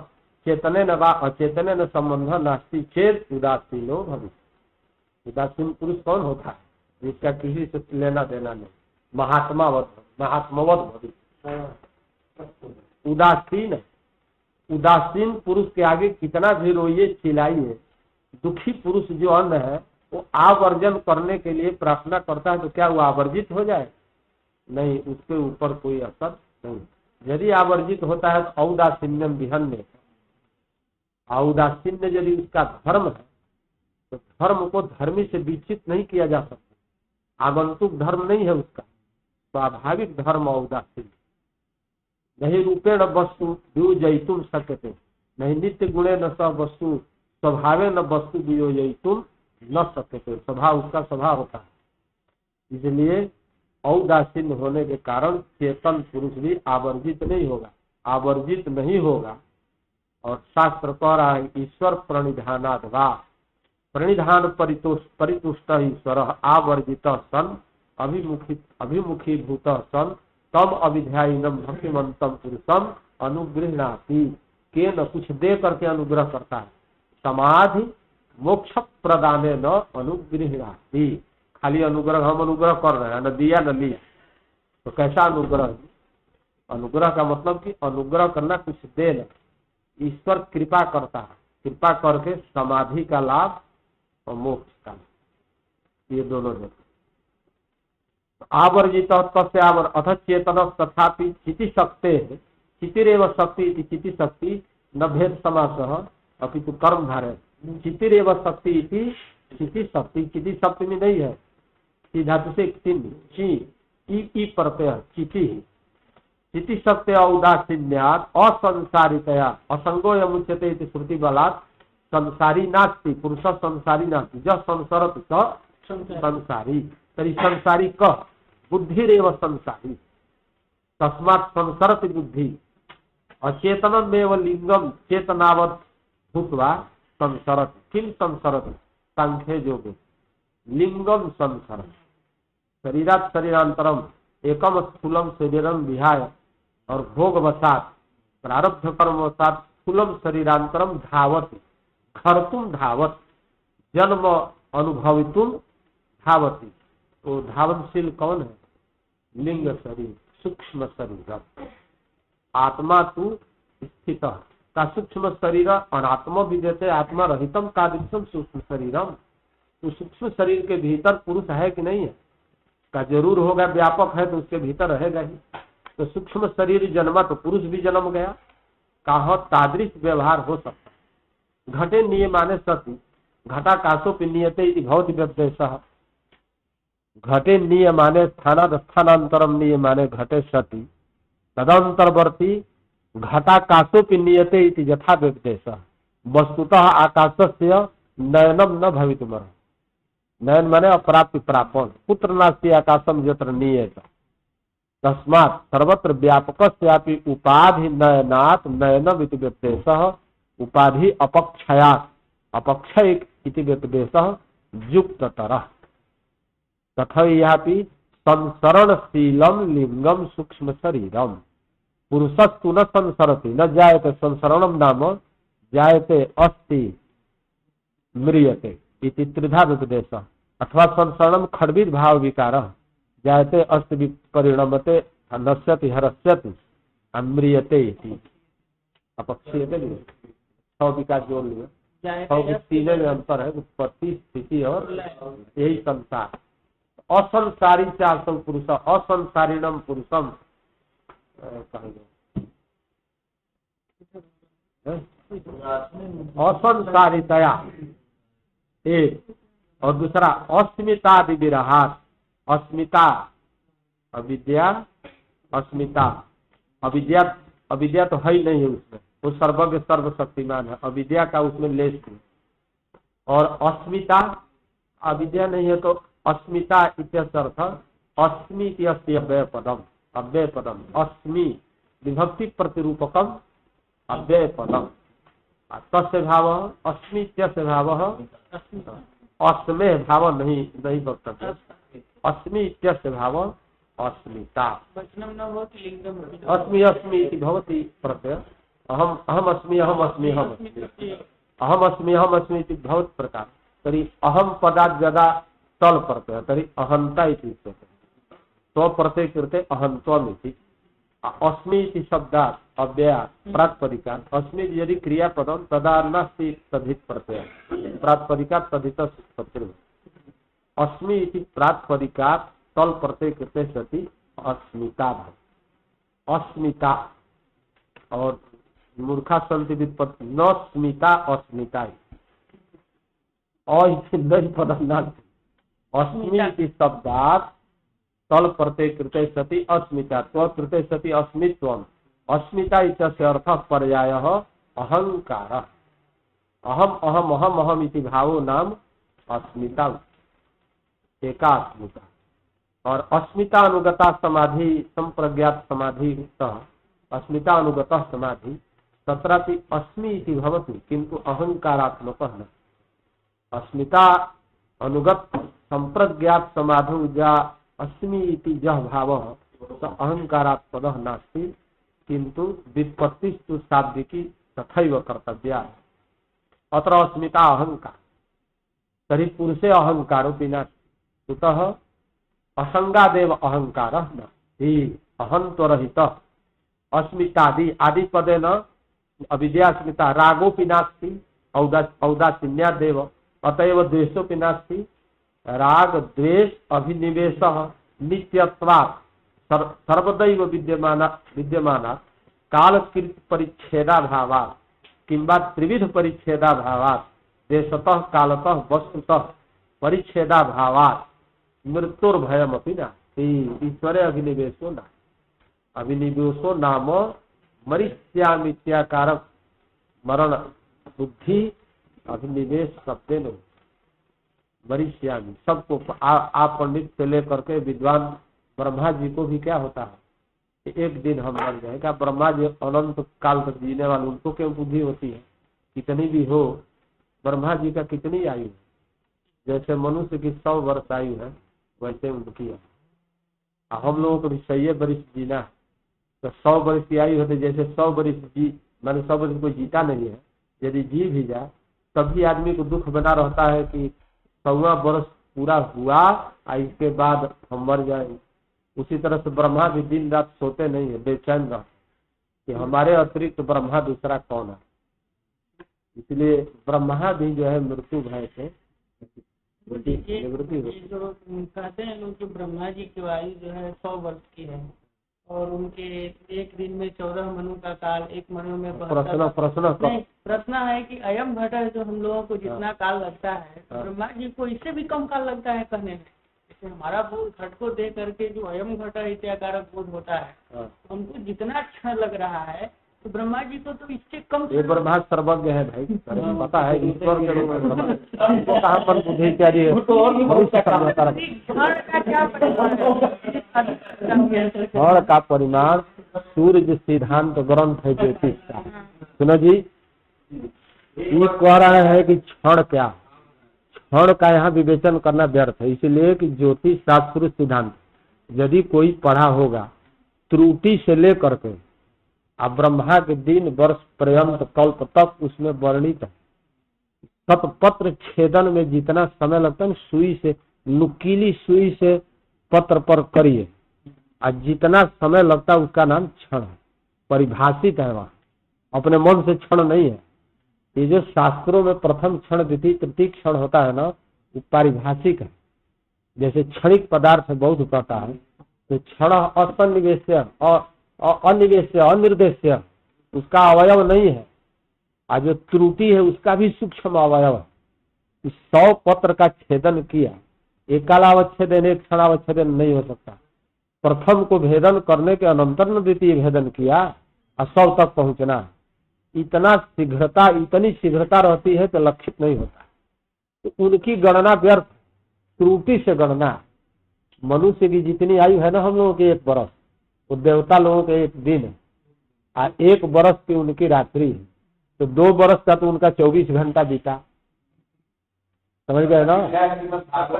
चेतनेन वा अचेतनेन संबंधः नास्ति चेत् उदासीनो भविष्यति। उदासीन पुरुष कौन होता है, जिसका किसी से लेना देना नहीं, महात्मावत भविष्य। उदासीन पुरुष के आगे कितना भी रोइए चिल्लाइए, दुखी पुरुष जो अन्न है वो आवर्जन करने के लिए प्रार्थना करता है, तो क्या वो आवर्जित हो जाए? नहीं, उसके ऊपर कोई असर नहीं। यदि आवर्जित होता है तो औदासीन्यम विहन्य, औदासीन्य यदि उसका धर्म है तो धर्म को धर्मी से विचित नहीं किया जा सकता, आगंतुक धर्म नहीं है उसका, स्वाभाविक धर्म औदासीन्य। नहीं रूपेण वस्तु वियोजयितुम शक्यते, नहीं नित्य गुणे न सह वस्तु स्वभावे न वस्तु वियोजयितुम न शक्यते, स्वभाव उसका स्वभाव होता है। इसलिए औदासीन्य होने के कारण चेतन पुरुष भी आवर्जित नहीं होगा, आवर्जित नहीं होगा। और शास्त्र कह रहा है ईश्वर प्रणिधानाद वा, प्रणिधान परितुष्ट ईश्वर आवर्जित सन अभिमुखीभूत सन तम अविध्यायिनम भक्तिमंतम पुरुषम अनुगृह्णाति, के न कुछ दे करके अनुग्रह करता है, समाधि मोक्ष प्रदाने न अनुगृह्णाति। खाली अनुग्रह, हम अनुग्रह कर रहे हैं, न दिया न लिया, तो कैसा अनुग्रह? अनुग्रह का मतलब कि अनुग्रह करना, कुछ देना। ईश्वर कृपा करता है, कृपा करके समाधि का लाभ और मोक्ष का लाभ, ये दोनों देते। आवर्जित तस्य आवर अथ चेतन तथापि चिति शक्ते है, चितिरेव शक्ति चिति शक्ति न भेद समासः अपितु कर्म धारे, चितिरेव शक्ति चिति शक्ति, चिति शक्ति में नहीं है, ची धातु से ची प्रत्यय चिति, चिति शक्ति औदासीन्यात् असंसारितया असंगो यमुच्यते इति श्रुति बलात् संसारी नास्ति, पुरुष संसारी नास्ति, जब संसरति स संसारी, तरी संसारी क बुद्धिरेव संसारी, तस्मात् संसरति बुद्धि, अचेतनमेव लिंगम चेतनावत् भूत्वा संसरति। किम संसरति? सांख्ये योगे लिंगम संसरति, शरीरात् शरीरांतरम एकम स्थूलम शरीरम विहाय, और भोगवशात् प्रारब्ध कर्मवशात् स्थूलम शरीरांतरम धावति, घर्तुम धावत, जन्म अनुभवितुम धावति। तो धावनशील कौन है? लिंग शरीर, सूक्ष्म शरीर। आत्मा तू स्थित का सूक्ष्म शरीर, अनात्मा भी देते आत्मा रहितम का दृश्यम सूक्ष्म शरीरम। तो सूक्ष्म शरीर के भीतर पुरुष है कि नहीं है? का जरूर होगा, व्यापक है तो उसके भीतर रहेगा ही। तो सूक्ष्म शरीर जन्मा तो पुरुष भी जन्म गया, कहा तादृश व्यवहार हो सकता। घटे नियमाने सति घटाकाशोपि नियते इति भवति व्यपदेशः, घटे नियमाने स्थानांतरम नियमाने घटे सति तदंतर्वर्ती घटाकाशोपि नियते इति यथा व्यपदेशः। वस्तुतः आकाशस्य नयनम न भवितुमर्हति, नयन माने अप्राप्ति प्रापण, पुत्र नास्ति आकाशम यत्र नियत, तस्मात् सर्वत्र व्यापकस्यापि उपाधि नयनात् नयनम इति व्यपदेशः, उपाधि अपक्षयात् अपक्षय इति व्यपदेशः युक्ततरः। तथा यहाँ संसरणशीलम लिंगम सूक्ष्म शरीरम पुरुषस्तु न संसरति न जायते संसरणम नाम जायते अस्ति म्रियते इति त्रिधा विपदेश अथवा संसरणम खड्वित भाव विकार जायते अस्ति परिणमते नश्यति हरस्यति अम्रियते इति अपक्षीयते नहीं छह विकार जोड़ लिया छह तीन में अंतर है उत्पत्ति स्थिति और यही संसार असंसारी से आसम पुरुष असंसारिणम पुरुषम असंसारितया एक और दूसरा अस्मिता विरहात अस्मिता अविद्या अस्मिता अविद्या अविद्या तो है ही नहीं है उसमें वो सर्वज्ञ सर्वशक्तिमान है अविद्या का उसमें लेस नहीं और अस्मिता अविद्या नहीं है तो अस्मिता इत्यर्थ अस्मि अव्यय पदम अस्मि विभक्ति प्रतिरूपकम अव्यय पदम तस्य भाव अस्मित्यस्य भाव अस्मे भाव नहीं वक्तव्य अस्मि इत्यस्य भाव अस्मिता अस्मि अस्मि इति भवति प्रत्यय अहम अस्मि अहम अस्मि अहम अहम अस्मि अहम अस्मि इति भवति प्रकार तर्हि अहम पदात् यदा तल प्रत्यय तर्हि अहंता इति उच्यते तो प्रत्यय कृते अहंत्वम् इति अस्मि इति शब्दात् अव्ययात् प्रातिपदिकात् अस्मि यदि क्रियापदं तदा नास्ति तद्धित प्रत्यय प्रातिपदिकात् तद्धितस्य उत्पत्तिर् अस्मि इति प्रातिपदिकात् तल प्रत्यय कृते सति अस्मिता अस्मिता और मूर्खा संति व्युत्पत्ति न स्मिता अस्मिता पदम अस्मि इति शब्दात् तल प्रत्यय कृते सति अस्मिता कृते सति अस्मित्वम् अस्मिता इत्यस्य अर्थः पर्यायः अहंकार अहम अहम अहम अहम इति भावो नाम अस्मिता एका अस्मिता और अस्मिता अनुगता समाधि संप्रज्ञात समाधि अस्मिता अनुगतः समाधि तत्रापि अस्मि इति भवति किंतु अहंकारात्मकः न अस्मिता अनुगत संप्रज्ञात समाधौ जा अस्मि इति जह भावः स अहंकारात्मकः नास्ति किंतु व्युत्पत्तिस्तु शाब्दिकी तथैव कर्तव्या अत्र अस्मिता अहंकार तर्हि पुरुषे अहंकारोऽपि नास्ति कुतः असंगादेव अहंकारः नास्ति अहंत्वरहितः अस्मितादि आदिपदेन अविद्यास्मिता रागोऽपि नास्ति औदासीन्यादेव अतएव द्वेषोऽपि नास्ति राग द्वेष अभिनिवेशः नित्यत्वात् सर्वदैव विद्यमानात् कालकृत परिच्छेदाभावात् किंबा त्रिविध परिच्छेदाभावात् देशतः कालतः वस्तुतः परिच्छेदाभावात् मृत्युर्भयमपि नास्ति ईश्वरे अभिनिवेशो न अभिनिवेशो नाम मरिष्यामित्याकारक मरण बुद्धि अभिनिवेश शब्द नहीं मरिष्यामि सबको आप पंडित से लेकर के विद्वान ब्रह्मा जी को भी क्या होता है कि एक दिन हम मर जाएगा ब्रह्मा जी अनंत काल तक जीने वाले उनको क्यों बुद्धि होती है कितनी भी हो ब्रह्मा जी का कितनी आयु है जैसे मनुष्य की 100 वर्ष आयु है वैसे उनकी है हम लोगों को भी 100 वर्ष जीना है तो 100 वर्ष की आयु होती जैसे 100 वर्ष जी मैंने 100 वर्ष कोई जीता नहीं है यदि जी भी जाए तभी आदमी को दुख बना रहता है कि 100वां वर्ष पूरा हुआ इसके बाद हम मर जाए उसी तरह से ब्रह्मा भी दिन रात सोते नहीं है बेचैन रह कि हमारे अतिरिक्त ब्रह्मा दूसरा कौन है इसलिए ब्रह्मा भी जो है मृत्यु भय से निवृत्ति होती जो कहते हैं लोग जो ब्रह्मा जी की आयु जो है 100 वर्ष की है और उनके एक दिन में 14 मनु का काल एक मनु में प्रश्न है कि अयम घट जो हम लोगों को जितना काल लगता है ब्रह्मा जी को इससे भी कम काल लगता है कहने में जैसे हमारा बोध घट को देख करके जो अयम घट इत्याकारक बोध होता है हमको जितना अच्छा लग रहा है तो ब्रह्मा जी को तो इससे कम ब्रह्मा सर्वज्ञ है भाई पता है ईश्वर के रूप में कहाँ पर बुद्धि इत्यादि क्षण का परिमाण सूर्य सिद्धांत ग्रंथ है ज्योतिष का सुनो जी ये कह रहे हैं कि क्षण क्या क्षण का यहाँ विवेचन करना व्यर्थ है, इसलिए कि ज्योतिष शास्त्र सिद्धांत यदि कोई पढ़ा होगा त्रुटि से लेकर के अब ब्रह्मा के दिन वर्ष पर्यंत कल्प तक उसमें वर्णित है। शतपत्र छेदन में जितना समय लगता है सुई से, नुकीली सुई से पत्र पर करिए, और जितना समय लगता है उसका नाम क्षण है, परिभाषित है, वहां अपने मन से क्षण नहीं है। ये जो शास्त्रों में प्रथम क्षण द्वितीय तृतीय क्षण होता है ना, वो पारिभाषिक है। जैसे क्षणिक पदार्थ बहुत कहता है तो क्षण असन्निवेश्य अनिवेश्य अनिर्देश्य उसका अवयव नहीं है, और जो त्रुटि है उसका भी सूक्ष्म अवयव है। 100 पत्र का छेदन किया, एक कालावच्छेदन एक क्षणावच्छेदन नहीं हो सकता। प्रथम को भेदन करने के अनंतर न द्वितीय भेदन किया और 100 तक पहुंचना, इतना शीघ्रता इतनी शीघ्रता रहती है तो लक्षित नहीं होता। तो उनकी गणना व्यर्थ, त्रुटि से गणना। मनुष्य की जितनी आयु है ना हम लोगों की 1 बरस, वो देवता लोगों के 1 दिन है, और 1 बरस की उनकी रात्रि है, तो 2 बरस का तो उनका 24 घंटा बीता। समझ गए ना?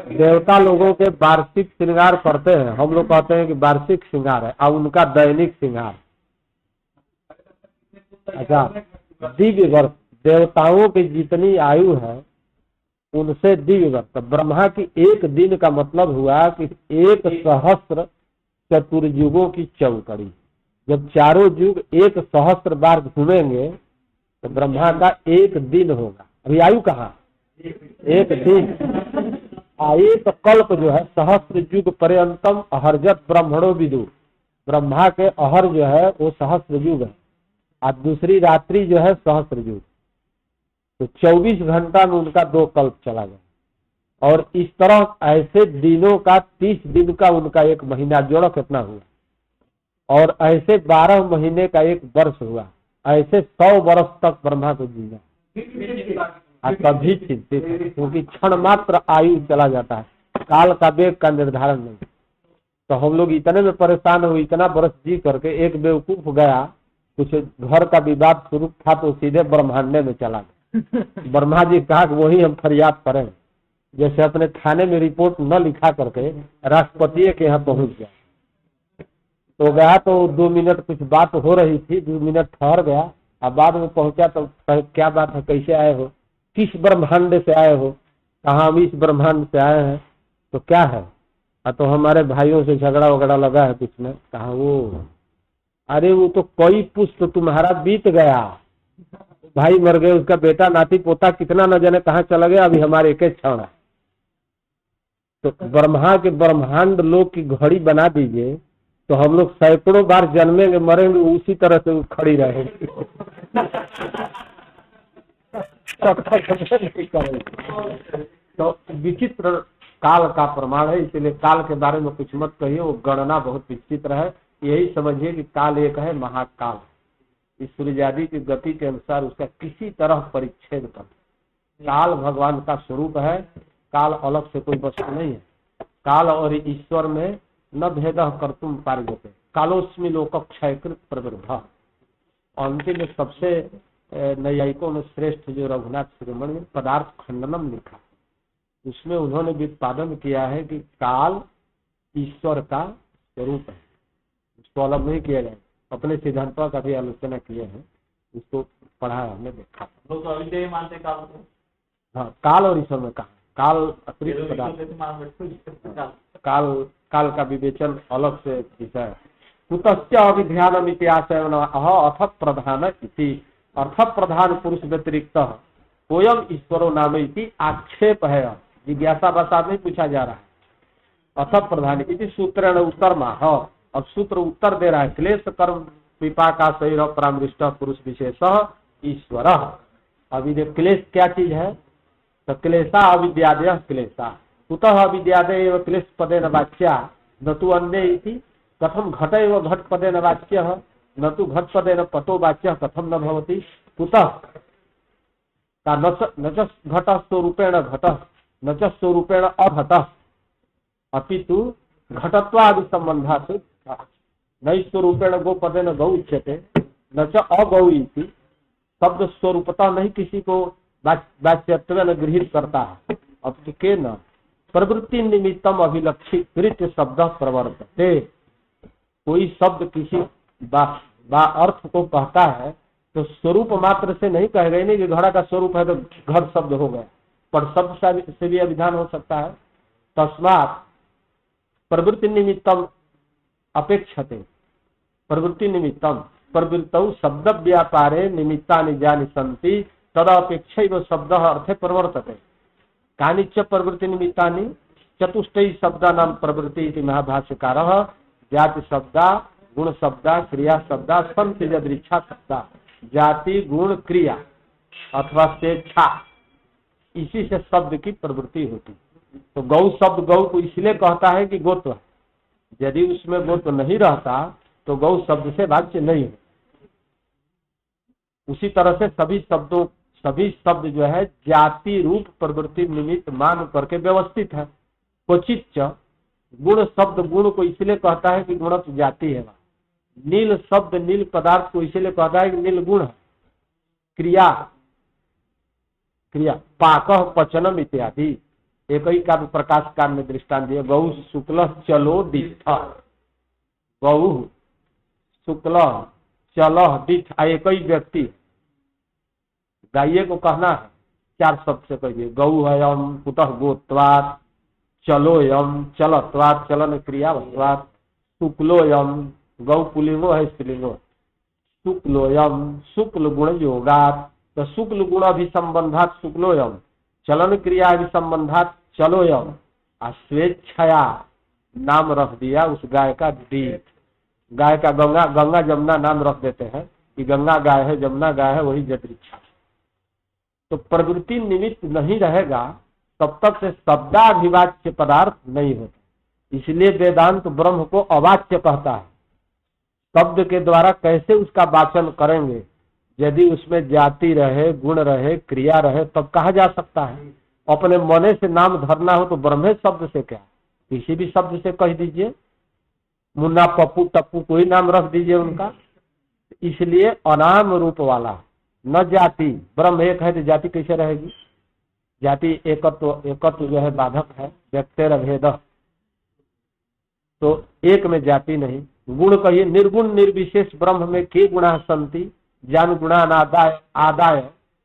देवता लोगों के वार्षिक श्रृंगार करते हैं, हम लोग कहते हैं कि वार्षिक श्रृंगार है, और उनका दैनिक श्रृंगार। अच्छा, दिव्य वर्ष देवताओं की जितनी आयु है उनसे दिव्य वर्ष। ब्रह्मा की 1 दिन का मतलब हुआ कि 1 सहस्त्र चतुर्युगों की चौकड़ी। जब चारों युग 1 सहस्त्र बार घूमेंगे तो ब्रह्मा का 1 दिन होगा। अभी आयु कहाँ? 1 दिन। एक कल्प जो है सहस्त्र युग पर्यंतम अहर्जत ब्रह्मणो विदु, ब्रह्मा के अहर जो है वो सहस्त्र युग है, और दूसरी रात्रि जो है सहस्त्र युग। तो 24 घंटा में उनका 2 कल्प चला गया। और इस तरह ऐसे दिनों का 30 दिन का उनका 1 महीना, जोड़ो कितना हुआ। और ऐसे 12 महीने का 1 वर्ष हुआ। ऐसे 100 वर्ष तक ब्रह्मा को जीना, कभी चिंतित है, क्योंकि क्षण मात्र आयु चला जाता है, काल का वेग का निर्धारण नहीं। तो हम लोग इतने में परेशान हुए, इतना वर्ष जी करके एक बेवकूफ गया, कुछ घर का विवाद शुरू था तो सीधे ब्रह्मांड में चला गया। ब्रह्मा जी कहा कि वही हम फरियाद करें, जैसे अपने थाने में रिपोर्ट न लिखा करके राष्ट्रपति के यहाँ पहुंच गया। तो गया तो 2 मिनट कुछ बात हो रही थी, 2 मिनट ठहर गया, अब बाद में पहुंचा तो क्या बात है, कैसे आए हो, किस ब्रह्मांड से आए हो, कहा हम इस ब्रह्मांड से आए हैं। तो क्या है? तो हमारे भाइयों से झगड़ा वगड़ा लगा है कुछ में। कहा वो, अरे वो तो कई पुष्प तुम्हारा बीत गया, भाई मर गए, उसका बेटा नाती पोता कितना न जाने कहाँ चला गया, अभी हमारे 1 क्षण है। तो ब्रह्मा के ब्रह्मांड लोग की घड़ी बना दीजिए तो हम लोग सैकड़ों बार जन्मेंगे मरेंगे उसी तरह से खड़ी रहेंगे। तो विचित्र काल का प्रमाण है, इसलिए काल के बारे में कुछ मत कहिए, वो गणना बहुत विचित्र है। यही समझिए कि काल एक है महाकाल, इस सूर्यादि की गति के अनुसार उसका किसी तरह परिच्छेद कर। काल भगवान का स्वरूप है, काल अलग से कोई वस्तु नहीं है। काल और ईश्वर में न भेद कर्तुम पार्यते, कालोस्मि लोक क्षयकृत प्रवृद्ध। अंतिम सबसे नैयायिकों में श्रेष्ठ जो रघुनाथ शिरोमणि ने पदार्थ खंडनम लिखा, उसमें उन्होंने विपादन किया है कि काल ईश्वर का स्वरूप है, उसको अलग नहीं किया जाए। अपने सिद्धांतों का भी आलोचना किए हैं, उसको पढ़ा हमने देखा। लोग तो अभी मानते काल को। हाँ, काल और ईश्वर में कहा, काल अतिरिक्त पदार्थ, काल का विवेचन अलग से विषय है। कुतश्च अभिध्यानम इतिहास अथ प्रधान इति, अर्थ प्रधान पुरुष व्यतिरिक्त कोयम ईश्वरो नाम इति आक्षेप है। जिज्ञासा बसा नहीं पूछा जा रहा है। अथ प्रधान इति सूत्रेण उत्तर माह, अब सूत्र उत्तर दे रहा है। क्लेश कर्म विपाका शरीर परामृष्ट पुरुष विशेष ईश्वर। अभी क्लेश क्या चीज है? तो क्लेशा अविद्यादय क्लेशा, कुतः अविद्यादय एवं क्लेश पदेन वाच्या न तु अन्य इति, कथम घट एवं घट पदेन वाच्य न तु घट पदेन पटो वाच्य कथम न भवति, कुतः का न च घट स्वरूपेण घट न च स्वरूपेण अघट अपितु घटत्वादि संबंधात् न स्वरूपेण गो पदेन गौ उच्यते न च अगौ इति। शब्द स्वरूपता नहीं किसी को वाच्यत्व में गृहित करता है, अब के न प्रवृत्ति निमित्तम अभिलक्षित शब्द प्रवर्तते। कोई शब्द किसी अर्थ को कहता है तो स्वरूप मात्र से नहीं कहेगा, नहीं कि घड़ा का स्वरूप है तो घर शब्द हो गया, पर शब्द से भी विधान हो सकता है। तस्मात् प्रवृत्ति निमित्तम अपेक्षते, प्रवृत्ति निमित्तम प्रवृत्तौ शब्द व्यापारे निमित्तानि जानि सन्ति तदपेक्षैव शब्द अर्थे प्रवर्तते। कानिच प्रवृत्ति निमित्तानि चतुष्टय शब्दानां प्रवृत्ति इति महाभाष्यकारः जाति शब्दा गुण शब्दा क्रिया शब्दा सन्ति यदृच्छा शब्दा। जाति गुण क्रिया अथवा स्वेच्छा, इसी से शब्द की प्रवृत्ति होती। तो गौ शब्द गौ को इसलिए कहता है कि गोत्व है, यदि उसमें गोत्व नहीं रहता तो गौ शब्द से वाच्य नहीं है। उसी तरह से सभी शब्द जो है जाति रूप प्रवृत्ति निमित्त मान करके व्यवस्थित है। क्वचित गुण शब्द गुण को इसलिए कहता है कि गुणत्व जाति है। नील शब्द नील पदार्थ को इसलिए कहता है कि नील गुण है। क्रिया पाकः पचनम इत्यादि एक ही काव्य प्रकाशकार ने दृष्टांत दिया। गौ शुक्ल चलो दिठ, गौ शुक्ल चल दिठ एक ही व्यक्ति। गाये को कहना है चार शब्द से कहिए, गौ हयम कुतः गोत्वात्, चलोयम चलत्वात् चलन क्रियावत्वात्, शुक्लोयम गौ पुलिंगो है स्त्रीलिंगो, शुक्लोयम शुक्ल गुण योगात्, तो शुक्ल गुण अभिसंबंधात् शुक्लोयम, चलन क्रिया अभिसंबंधात् चलोयम। स्वेच्छया नाम रख दिया उस गाय का दीठ। गाय का गंगा जमुना नाम रख देते हैं कि गंगा गाय है जमुना गाय है, वही यदृच्छा। तो प्रवृत्ति निमित्त नहीं रहेगा तब तक से शब्दाभिवाच्य पदार्थ नहीं होता। इसलिए वेदांत ब्रह्म को अवाच्य कहता है। शब्द के द्वारा कैसे उसका वाचन करेंगे? यदि उसमें जाति रहे गुण रहे क्रिया रहे तब कहा जा सकता है। अपने मने से नाम धरना हो तो ब्रह्मे शब्द से क्या, किसी भी शब्द से कह दीजिए। मुन्ना पप्पू टप्पू कोई नाम रख दीजिए उनका। इसलिए अनाम रूप वाला न जाति, ब्रह्म एक है तो जाति कैसे रहेगी? जाति एकत्व जो है बाधक है। व्यक्तिर भेद, तो एक में जाति नहीं। गुण कहिए निर्गुण निर्विशेष ब्रह्म में के गुणा संति ज्ञान गुणान आदाय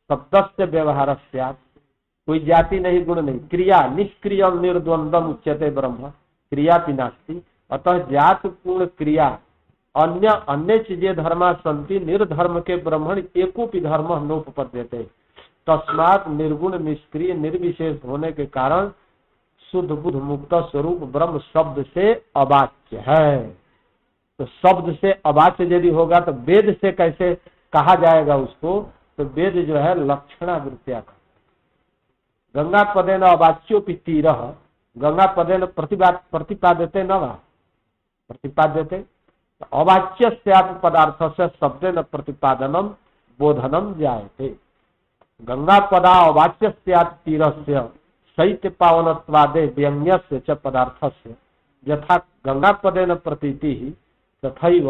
शब्दस्य व्यवहार स्यात्। कोई जाति नहीं गुण नहीं। क्रिया निष्क्रियम निर्द्वंद्वम उच्यते ब्रह्म क्रियापि नास्ति। अतः जात पूर्ण क्रिया अन्य चीजें धर्मा संति निर्धर्म के ब्रह्मण एकोपि धर्म नोपपद्यते। तस्मात् निर्गुण निष्क्रिय निर्विशेष होने के कारण शुद्ध बुद्ध मुक्त स्वरूप ब्रह्म शब्द से अवाच्य है। तो शब्द से अवाच्य यदि होगा तो वेद से कैसे कहा जाएगा उसको? तो वेद जो है लक्षणावृत्तिया का गंगा पदेन अवाच्योपि तीरः, गंगा पदेन प्रतिपाद्यते न वा प्रतिपाद्यते। अवाच्य पदार्थ से शब्देन प्रतिपादनम बोधनम जायते। गंगा पदा अवाच्य तीरस्य शैत्य पावनत्वादे व्यंग्यस्य च पदार्थस्य यथा गंगा पदेन प्रतीति तथैव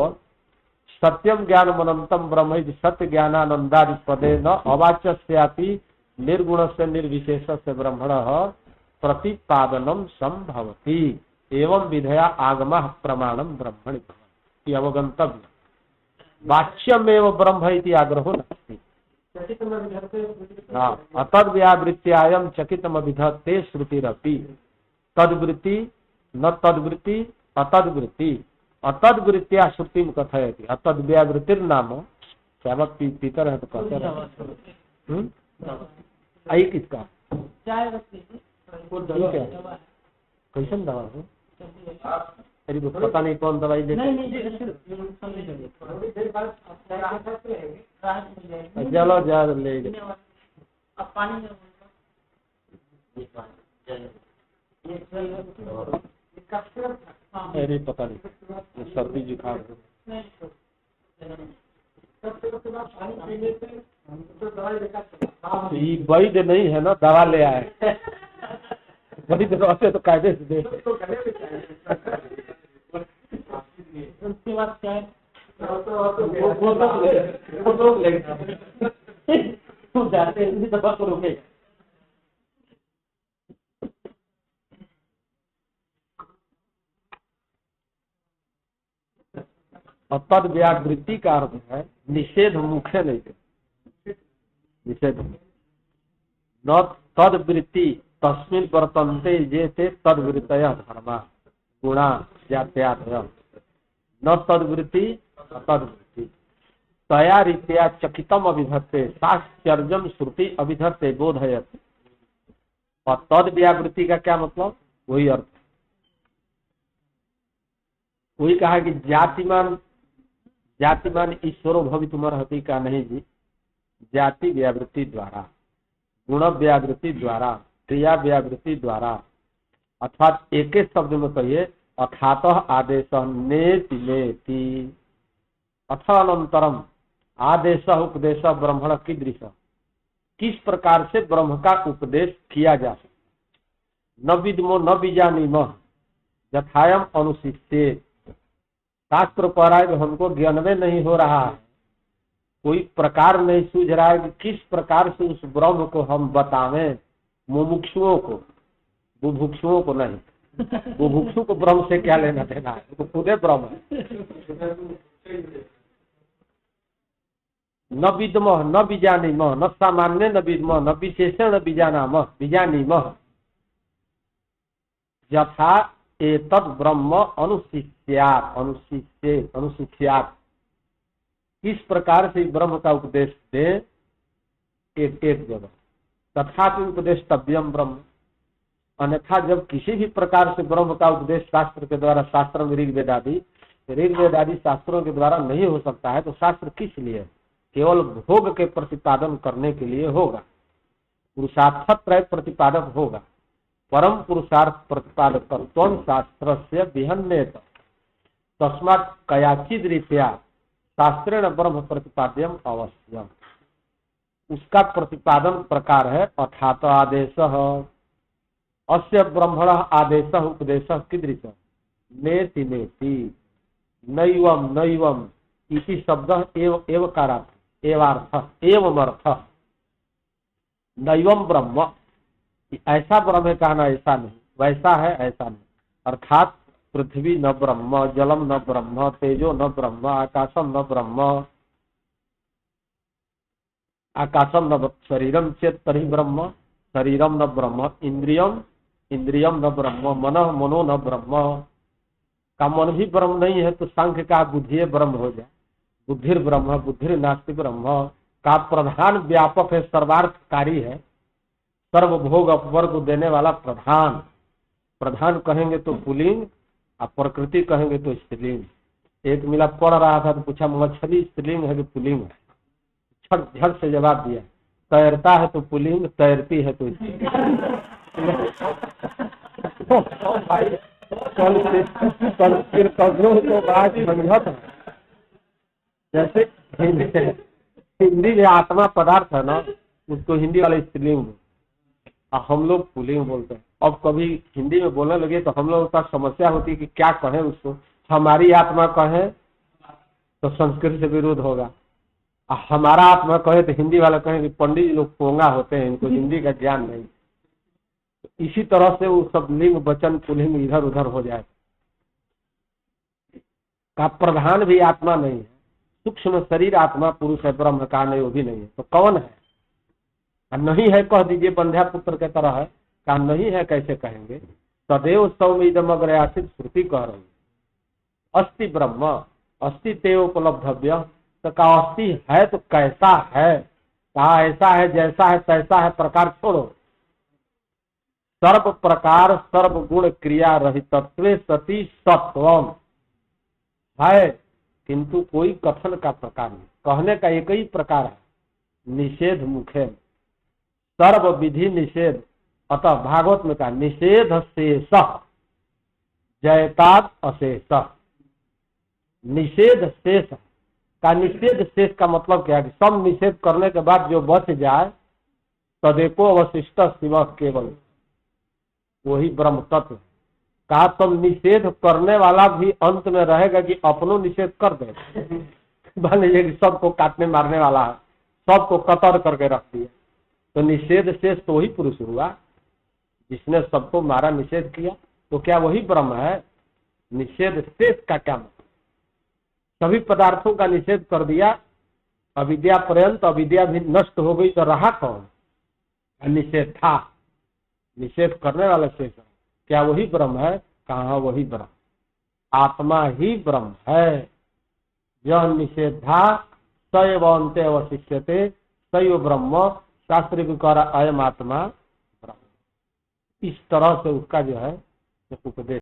सत्यम ज्ञानमनंतम ब्रह्म सत्य ज्ञानानंदादि पदेन अवाच्यस्यापि निर्गुण से निर्विशेष से ब्रह्मणः प्रतिपादनम संभवति। एवं विधया आगम प्रमाणम ब्रह्मणि भवति अवगंतव्य। वाच्यमेव ब्रह्म इति आग्रहो नास्ति। अतद्व्यावृत्त्यायं चकितमभिधत्ते श्रुतिरपि। तद्वृत्ति न तद्वृत्ति अतद्वृत्ति। अतद्वृत्त्या श्रुतिं कथयति। अतद्व्यावृत्तिर्नाम क्या पीतर है तो कहते हैं आई किसका कैसन दवा है? अरे पता नहीं कौन दवाई दे। चलो जा ले अरे पता नहीं सर्दी जुकाम वैद्य नहीं है ना, दवा ले आए। वैद्य रहते तो कायदे से दे। उसके बाद क्या है? जाते दवा को रोके। और तद व्यावृत्ति का अर्थ है निषेध मुखे नहीं थे, निषेध न तद वृत्ति तस्मिन वर्तन्ते ये थे तद वृत्तय धर्मा गुणा जात्यादय न तद वृत्ति तद वृत्ति तया रीत्या चकितम अभिधत्ते साश्चर्यम श्रुति अभिधत्ते बोधयत। और तद व्यावृत्ति का क्या मतलब, वही अर्थ, वही कहा कि जातिमान जातिमान ईश्वरो भवितुमर्हति का नहीं जी, जाति व्यावृत्ति द्वारा, गुण व्यावृत्ति द्वारा, क्रिया व्यावृत्ति द्वारा, अर्थात एक ही शब्द में कहिए अथातः आदेश नेति नेति अथ अनंतरम आदेश उपदेश ब्रह्मण कीदृश, किस प्रकार से ब्रह्म का उपदेश किया जा सकता। न विद्मो न बीजानीम यथायम अनुशिष्टे, शास्त्र कह रहा है हमको ज्ञान में नहीं हो रहा है, कोई प्रकार नहीं सूझ रहा है कि किस प्रकार से उस ब्रह्म को हम बतावें मुमुक्षुओं को, बुभुक्षुओं को नहीं। बुभुक्षु को ब्रह्म से क्या लेना देना है, तो खुदे ब्रह्म है। न विद्मः न बीजानीमः न सामान्य न विद्मः न विशेषण बीजानामः बीजानीमः यथा एतद् ब्रह्म अनुशिष्यात् अनुशिष्यात्, किस प्रकार से ब्रह्म का उपदेश दे एक जगह, तथापि उपदेष्टव्यम ब्रह्म, अन्यथा जब किसी भी प्रकार से ब्रह्म का उपदेश शास्त्र के द्वारा, शास्त्र में ऋग्वेद आदि शास्त्रों के द्वारा नहीं हो सकता है, तो शास्त्र किस लिए, केवल भोग के प्रतिपादन करने के लिए होगा, पुरुषार्थ त्रय प्रतिपादक होगा, परम पुरुषार्थ प्रतिपादक शास्त्र से विहन्येत तस्मात् कयाचिद रीत्या शास्त्रेण ब्रह्म प्रतिपाद्यम अवश्यम, उसका प्रतिपादन प्रकार है अथात आदेश अस्य ब्रह्मण आदेश उपदेश कीदृश नेति नेति नैवम नैवम इति शब्द एव कारार्थ एवार्थ एवं अर्थ नैवम ब्रह्म, ऐसा ब्रह्म है कहना ऐसा नहीं, वैसा है ऐसा नहीं, अर्थात पृथ्वी न ब्रह्म, जलम न ब्रह्म, तेजो न ब्रह्म, आकाशम न ब्रह्म, आकाशम न शरीरम चेत तरी ब्रह्म, शरीरम न ब्रह्म, इंद्रियम इंद्रियम न ब्रह्म, मनः मनो न ब्रह्म, का मन भी ब्रह्म नहीं है तो सांख्य का बुद्धि ब्रह्म हो जाए, बुद्धिर ब्रह्म बुद्धिर नास्ति ब्रह्म का प्रधान व्यापक है, सर्वार्थकारी है, सर्वभोग अपवर्ग को देने वाला प्रधान, प्रधान कहेंगे तो पुल्लिंग और प्रकृति कहेंगे तो स्त्रीलिंग। एक मिला पढ़ रहा था तो पूछा मछली स्त्रीलिंग है कि पुल्लिंग है, झट से जवाब दिया तैरता है तो पुल्लिंग, तैरती है तो स्त्रीलिंग। तो बात समझत है, जैसे हिंदी में आत्मा पदार्थ है ना, उसको हिंदी वाले स्त्रीलिंग हम लोग पुल्लिंग बोलते हैं। अब कभी हिंदी में बोलने लगे तो हम लोगों का समस्या होती है कि क्या कहें उसको, हमारी आत्मा कहें तो संस्कृत से विरोध होगा, हमारा आत्मा कहे तो हिंदी वाला कहें कि पंडित जी लोग पोंगा होते हैं, इनको हिंदी का ज्ञान नहीं। इसी तरह से वो सब लिंग वचन पुल्लिंग इधर उधर हो जाए। का प्रधान भी आत्मा नहीं है, सूक्ष्म शरीर आत्मा पुरुष है, ब्रह्म का नहीं वो भी नहीं है, तो कौन है? नहीं है कह दीजिए बंध्या पुत्र के तरह है, का नहीं है कैसे कहेंगे? तदेव सौमिदम अग्रयासित श्रुति कह रही अस्ति ब्रह्म अस्ति ते उपलब्धव्य, तो का अस्थि है तो कैसा है, कहा ऐसा है जैसा है तैसा है, प्रकार छोड़ो। सर्व प्रकार सर्व गुण क्रिया रहितत्वे सती सत्वम है, किंतु कोई कथन का प्रकार नहीं, कहने का एक ही प्रकार है, निषेध मुखे सर्व विधि निषेध। अतः भागवत में कहा निषेध शेष जयताद अशेष, निषेध शेष का, निषेध शेष का मतलब क्या है? सब निषेध करने के बाद जो बच जाए तदेको अवशिष्ट शिव केवल, वही ब्रह्म तत्व। कहा तुम निषेध करने वाला भी अंत में रहेगा कि अपनों निषेध कर दे। मान लीजिए कि सबको काटने मारने वाला है, सबको कतर करके रख दिया, तो निषेध शेष तो वही पुरुष हुआ जिसने सबको मारा, निषेध किया, तो क्या वही ब्रह्म है? निषेध शेष का क्या मतलब? सभी पदार्थों का निषेध कर दिया, अविद्या पर्यंत अविद्या भी नष्ट हो गई, तो रहा कौन? निषेध था, निषेध करने वाला शेष। क्या वही ब्रह्म है? कहाँ वही ब्रह्म, आत्मा ही ब्रह्म है। यह निषेध था सैव अन्ते अवशिष्यते सैव ब्रह्म, शास्त्र विकार अयम आत्मा ब्रह्म। इस तरह से उसका जो है उपदेश